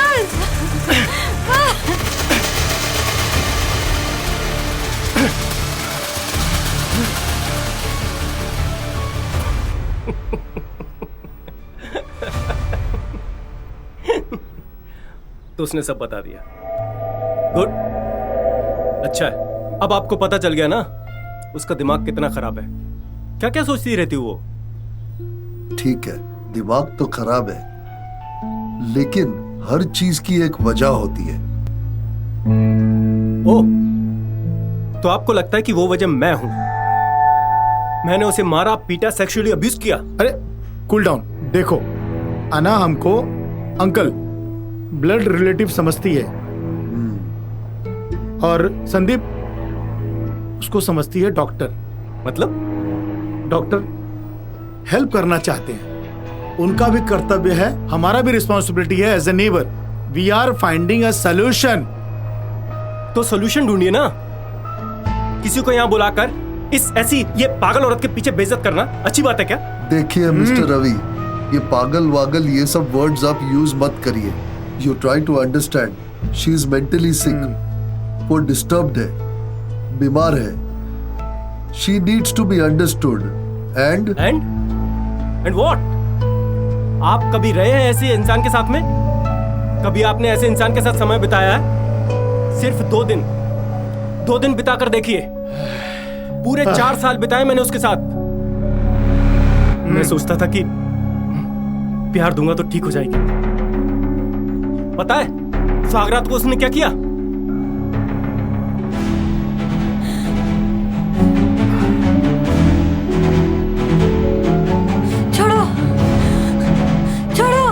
बस। तो उसने सब बता दिया। गुड, अच्छा है। अब आपको पता चल गया ना उसका दिमाग कितना खराब है। क्या क्या सोचती रहती वो? ठीक है, दिमाग तो खराब है, लेकिन हर चीज की एक वजह होती है। ओह, तो आपको लगता है कि वो वजह मैं हूं? मैंने उसे मारा, पीटा, सेक्सुअली अब्यूज किया? अरे कूल डाउन। देखो, अना हमको अंकल, ब्लड रिलेटिव समझती है, और संदीप उसको समझती है डॉक्टर। मतलब? डॉक्टर हेल्प करना चाहते हैं, उनका भी कर्तव्य है, हमारा भी रिस्पॉन्सिबिलिटी है as a neighbour. We are finding a solution. तो सॉल्यूशन ढूंढिए ना। किसी को यहाँ बुलाकर इस ऐसी ये पागल औरत के पीछे बेइज्जत करना अच्छी बात है क्या? देखिए मिस्टर रवि, ये पागल वागल ये सब वर्ड्स आप यूज मत करिए। You try to understand, she is mentally sick. वो डिस्टर्ब्ड है, बीमार है। She needs to be understood. And what? आप कभी रहे हैं ऐसे इंसान के साथ में? कभी आपने ऐसे इंसान के साथ समय बिताया है? सिर्फ 2 दिन बिता कर देखिए। पूरे 4 साल बिताए मैंने उसके साथ। मैं सोचता था कि प्यार दूंगा तो ठीक हो जाएगी। पता है सुहागरात को उसने क्या किया? छोड़ो, छोड़ो।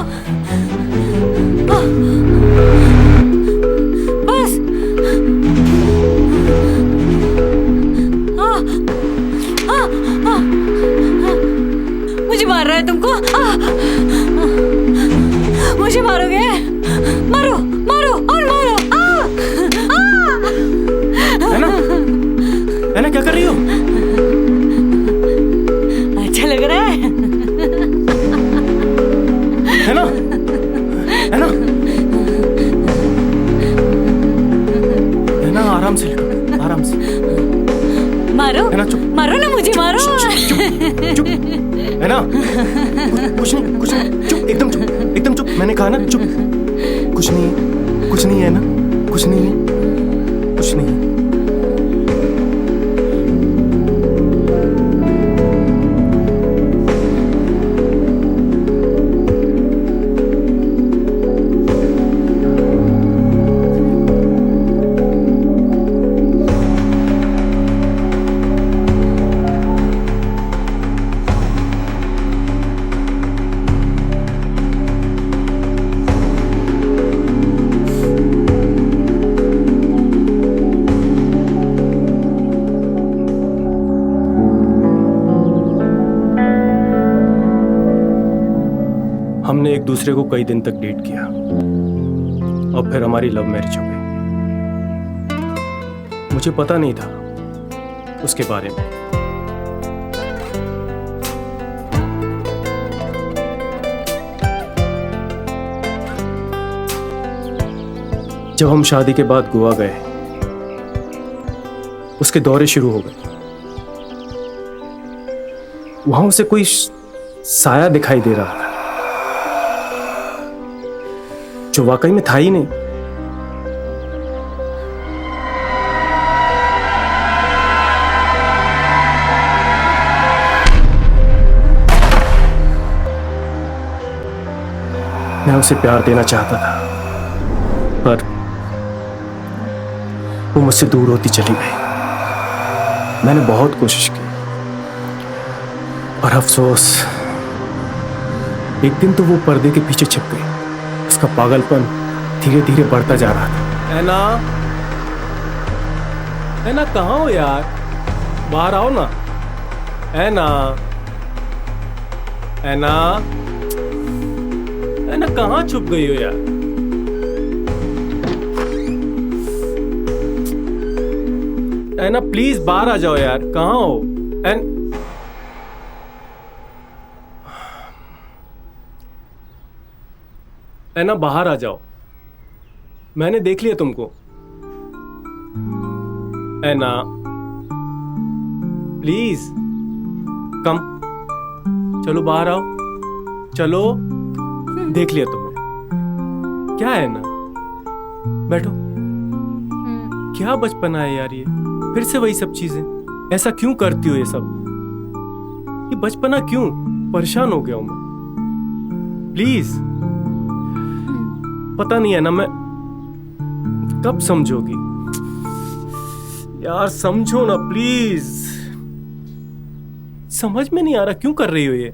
बस। मुझे मार रहा है तुमको? मुझे मारो। चुप है ना? कुछ नहीं, चुप, एकदम चुप, मैंने कहा ना चुप। कुछ नहीं है ना, कुछ नहीं है, कुछ नहीं है। हमने एक दूसरे को कई दिन तक डेट किया और फिर हमारी लव मैरिज हो गई। मुझे पता नहीं था उसके बारे में। जब हम शादी के बाद गोवा गए, उसके दौरे शुरू हो गए। वहां उसे कोई साया दिखाई दे रहा था जो वाकई में था ही नहीं। मैं उसे प्यार देना चाहता था, पर वो मुझसे दूर होती चली गई। मैंने बहुत कोशिश की, और अफसोस एक दिन तो वो पर्दे के पीछे छिप गई। उसका पागलपन धीरे धीरे बढ़ता जा रहा था। ऐना कहाँ हो यार? बाहर आओ ना। ऐना कहाँ छुप गई हो यार? ऐना प्लीज बाहर आ जाओ यार। कहाँ हो? ऐना बाहर आ जाओ, मैंने देख लिया तुमको। ऐना प्लीज कम, चलो बाहर आओ, चलो। देख लिया तुमने। क्या है ना, बैठो। क्या बचपना है यार, ये फिर से वही सब चीजें। ऐसा क्यों करती हो ये सब? ये बचपना क्यों? परेशान हो गया हूं मैं। प्लीज, पता नहीं है ना, मैं कब समझोगी यार? समझो ना प्लीज। समझ में नहीं आ रहा क्यों कर रही हो ये।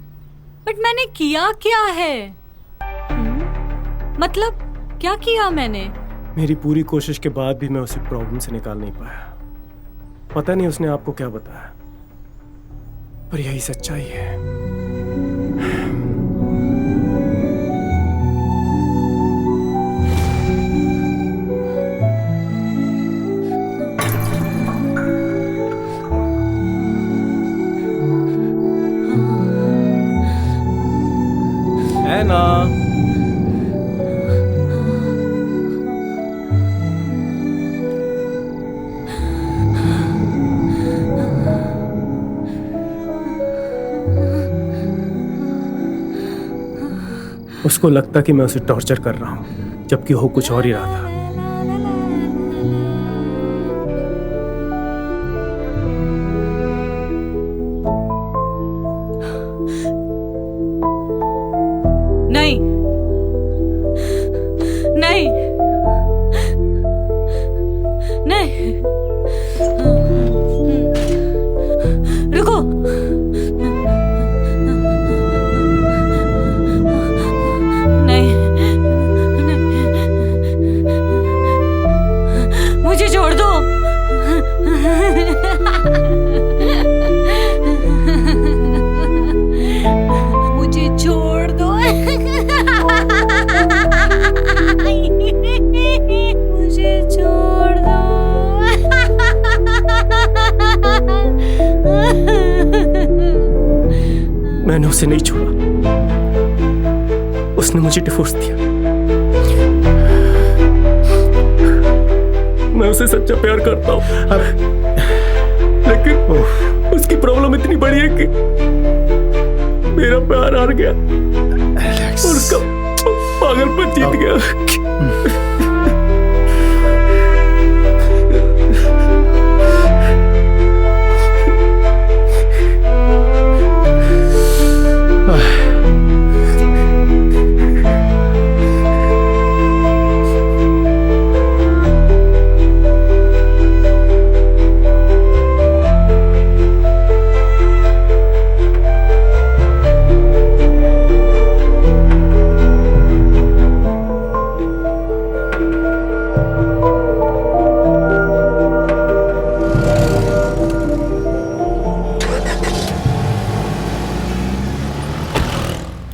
बट मैंने किया क्या है? मतलब क्या किया मैंने? मेरी पूरी कोशिश के बाद भी मैं उसे प्रॉब्लम से निकाल नहीं पाया। पता नहीं उसने आपको क्या बताया, पर यही सच्चाई है। ऐना, उसको लगता कि मैं उसे टॉर्चर कर रहा हूं, जबकि हो कुछ और ही रहा था। नहीं नहीं नहीं, रुको। नहीं, मुझे छोड़ दो। मुझे छोड़ दो। मुझे छोड़ दो। मैंने उसे नहीं छोड़ा, उसने मुझे डिवोर्स दिया। मैं उसे सच्चा प्यार करता हूं, लेकिन उसकी प्रॉब्लम इतनी बड़ी है कि मेरा प्यार हार गया और उसका पागलपन जीत गया।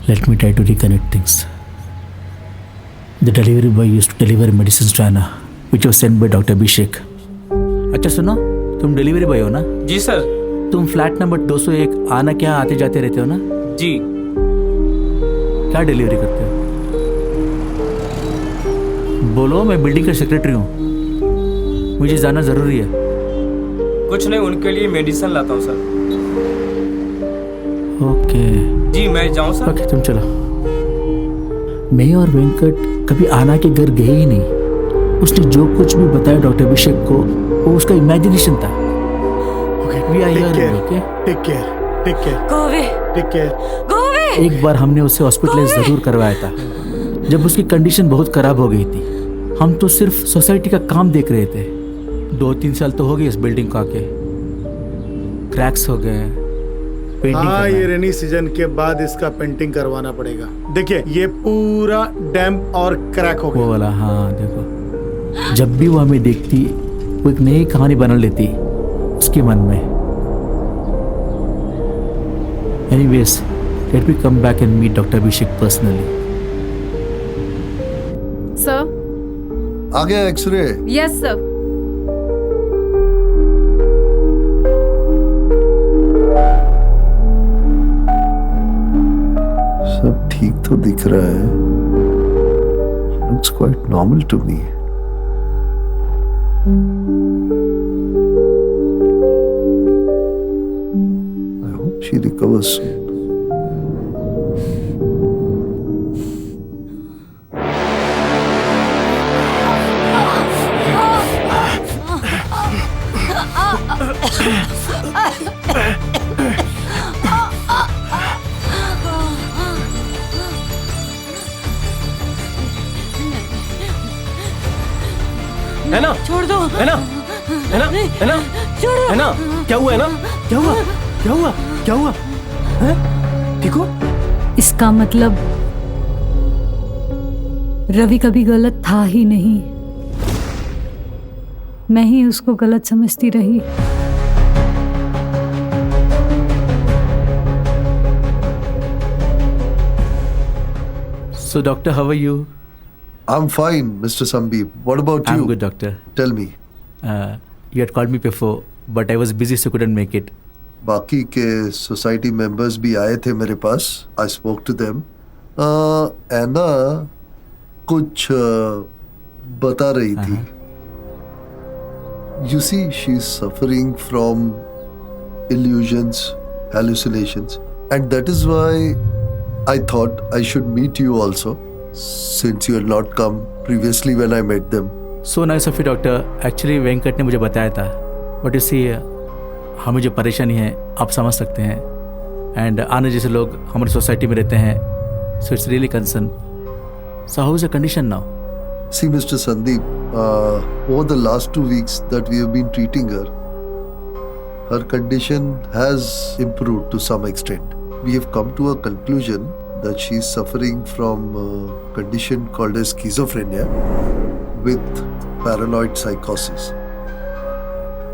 Let me try to reconnect things. The delivery boy used to deliver medicines to Anna, which was sent by Dr. Abhishek. अच्छा सुनो, तुम डिलीवरी बॉय हो ना? जी सर। तुम फ्लैट नंबर 201 आना के यहाँ आते जाते रहते हो ना? जी। क्या डिलीवरी करते हो? बोलो, मैं बिल्डिंग का सेक्रेटरी हूँ, मुझे जाना जरूरी है। कुछ नहीं, उनके लिए मेडिसिन लाता हूँ सर। ओके जी, मैं जाऊँ सर? ओके, तुम चलो। मैं और वेंकट कभी आना के घर गए ही नहीं। उसने जो कुछ भी बताया डॉक्टर अभिषेक को, वो उसका इमेजिनेशन था। We are here, okay? Take care. Take care. Go away. Take care. Go away. एक बार हमने उसे हॉस्पिटलाइज जरूर करवाया था, जब उसकी कंडीशन बहुत खराब हो गई थी। हम तो सिर्फ सोसाइटी का काम देख रहे थे। 2-3 साल तो हो गए इस बिल्डिंग को आके। क्रैक्स हो गए, पेंटिंग हाँ, ये रेनी सीजन के बाद इसका पेंटिंग करवाना पड़ेगा। देखिए, ये पूरा डैम्प और क्रैक हो वो गया। वाला, हाँ देखो, जब भी वो हमें देखती, वो एक नई कहानी बना लेती उसके मन में। Anyways, let me come back and meet Dr. Abhishek personally. Sir. आ गया एक्सरे? Yes sir. सब ठीक तो दिख रहा है। Looks quite normal to me. I hope she recovers soon. है ना? छोड़ दो। है ना? है ना? है ना? छोड़ो। है ना? क्या हुआ? है ना? क्या हुआ? क्या हुआ? क्या हुआ? हैं? ठीक हो? इसका मतलब रवि कभी गलत था ही नहीं, मैं ही उसको गलत समझती रही। So, doctor, how are you? I'm fine, Mr. Sandeep. What about I'm you? good, doctor. Tell me. You had called me before, but I was busy, so couldn't make it. बाकी के सोसाइटी मेंबर्स भी आए थे मेरे पास. I spoke to them. एना कुछ बता रही थी. You see, she's suffering from illusions, hallucinations, and that is why I thought I should meet you also, since you had not come previously when I met them. So nice of you, doctor. Actually, Venkat ने मुझे बताया था. But you see, हमें जो परेशानी है आप समझ सकते हैं, एंड आने जैसे लोग हमारी सोसाइटी में रहते हैं, so it's really concern. So how is the condition now? See, Mr. Sandeep, over the last 2 weeks that we have been treating her, her condition has improved to some extent. We have come to a conclusion that she is suffering from a condition called as schizophrenia with paranoid psychosis.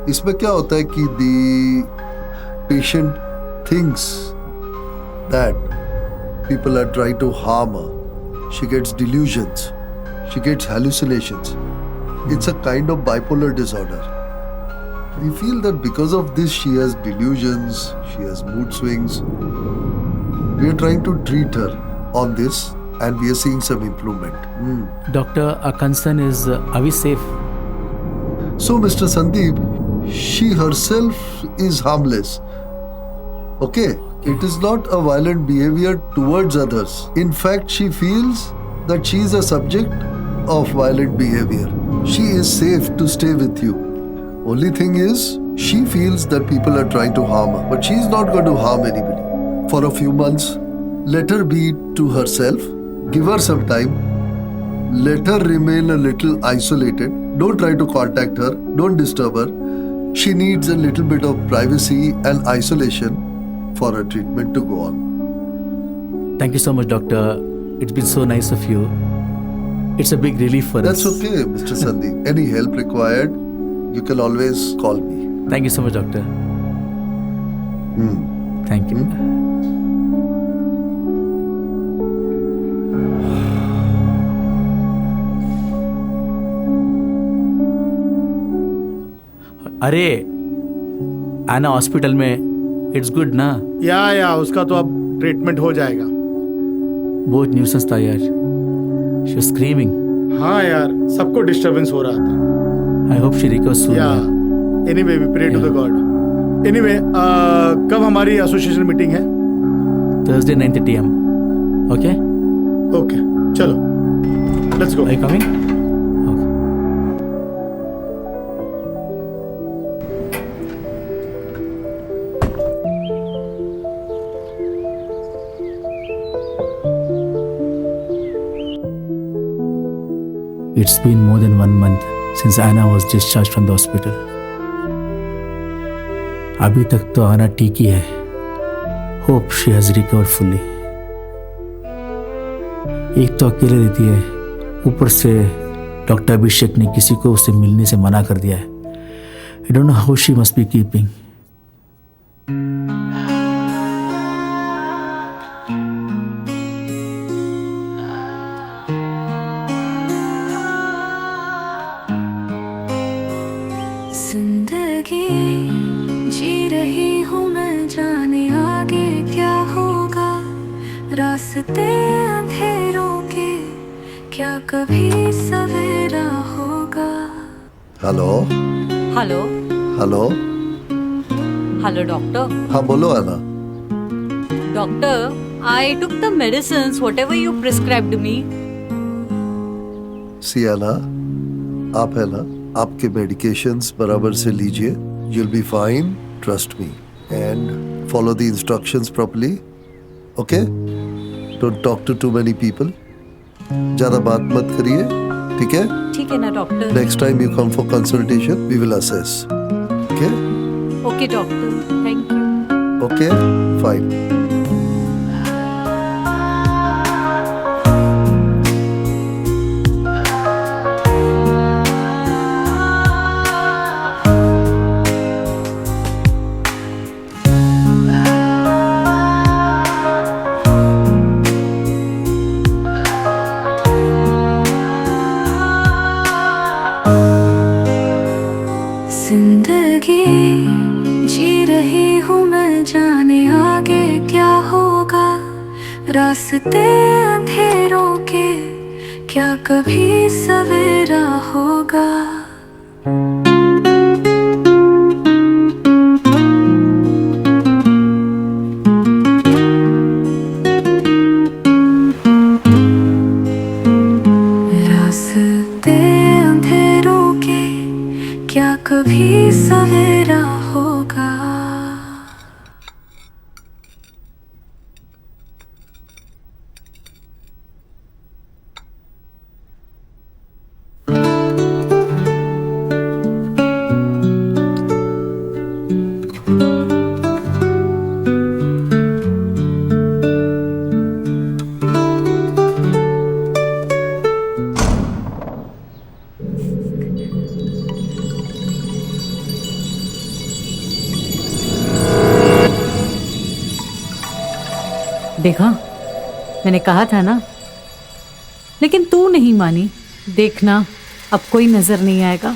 इसमें क्या होता है कि the patient thinks that people are trying to harm her. She gets delusions. She gets hallucinations. It's a kind of bipolar disorder. We feel that because of this, she has delusions, she has mood swings. We are trying to treat her on this, and we are seeing some improvement. Doctor, our concern is, are we safe? So, Mr. Sandeep, she herself is harmless. Okay? It is not a violent behavior towards others. In fact, she feels that she is a subject of violent behavior. She is safe to stay with you. Only thing is, she feels that people are trying to harm her, but she is not going to harm anybody. For a few months, let her be to herself. Give her some time. Let her remain a little isolated. Don't try to contact her. Don't disturb her. She needs a little bit of privacy and isolation for her treatment to go on. Thank you so much, doctor. It's been so nice of you. It's a big relief for That's us. okay, Mr. Sandhi. Any help required, you can always call me. Thank you so much, doctor. Thank you. अरे आना hospital में it's good ना? या उसका तो अब treatment हो जाएगा। बहुत न्यूसेंस था यार, शी वाज स्क्रीमिंग। हाँ यार, सबको डिस्टरबेंस हो रहा था। I hope she recovers soon. या anyway we pray to the God. Anyway कब हमारी एसोसिएशन मीटिंग है? Thursday 9:30 AM. Okay? ओके चलो let's go. Are you coming? Okay. It's been more than 1 month since Anna was discharged from the hospital. अभी तक तो आना ठीक ही है। Hope she has recovered fully. एक तो अकेले रहती है, ऊपर से डॉक्टर अभिषेक ने किसी को उससे मिलने से मना कर दिया है। I don't know how she must be keeping. जिंदगी जी रही हूँ मैं, जाने आगे क्या होगा। रास्ते अंधेरों के, क्या कभी सवेरा होगा। Hello hello hello hello doctor. हाँ बोलो Anna. Doctor, I took the medicines whatever you prescribed me. See Anna, आप है ना, आपके मेडिकेशंस बराबर से लीजिए। You'll be fine, trust me, and follow the instructions properly. Okay? Don't talk to too many people. ज्यादा बात मत करिए, ठीक है? ठीक है ना डॉक्टर? Next time you come for consultation, we will assess. Okay? Okay doctor, thank you. Okay, fine. जिंदगी जी रही हूँ मैं, जाने आगे क्या होगा। रास्ते अंधेरों के, क्या कभी सवेरा होगा। रास्ते अंधेरों के, क्या कभी सवेरा होगा। देखा, मैंने कहा था ना। लेकिन तू नहीं मानी। देखना अब कोई नजर नहीं आएगा।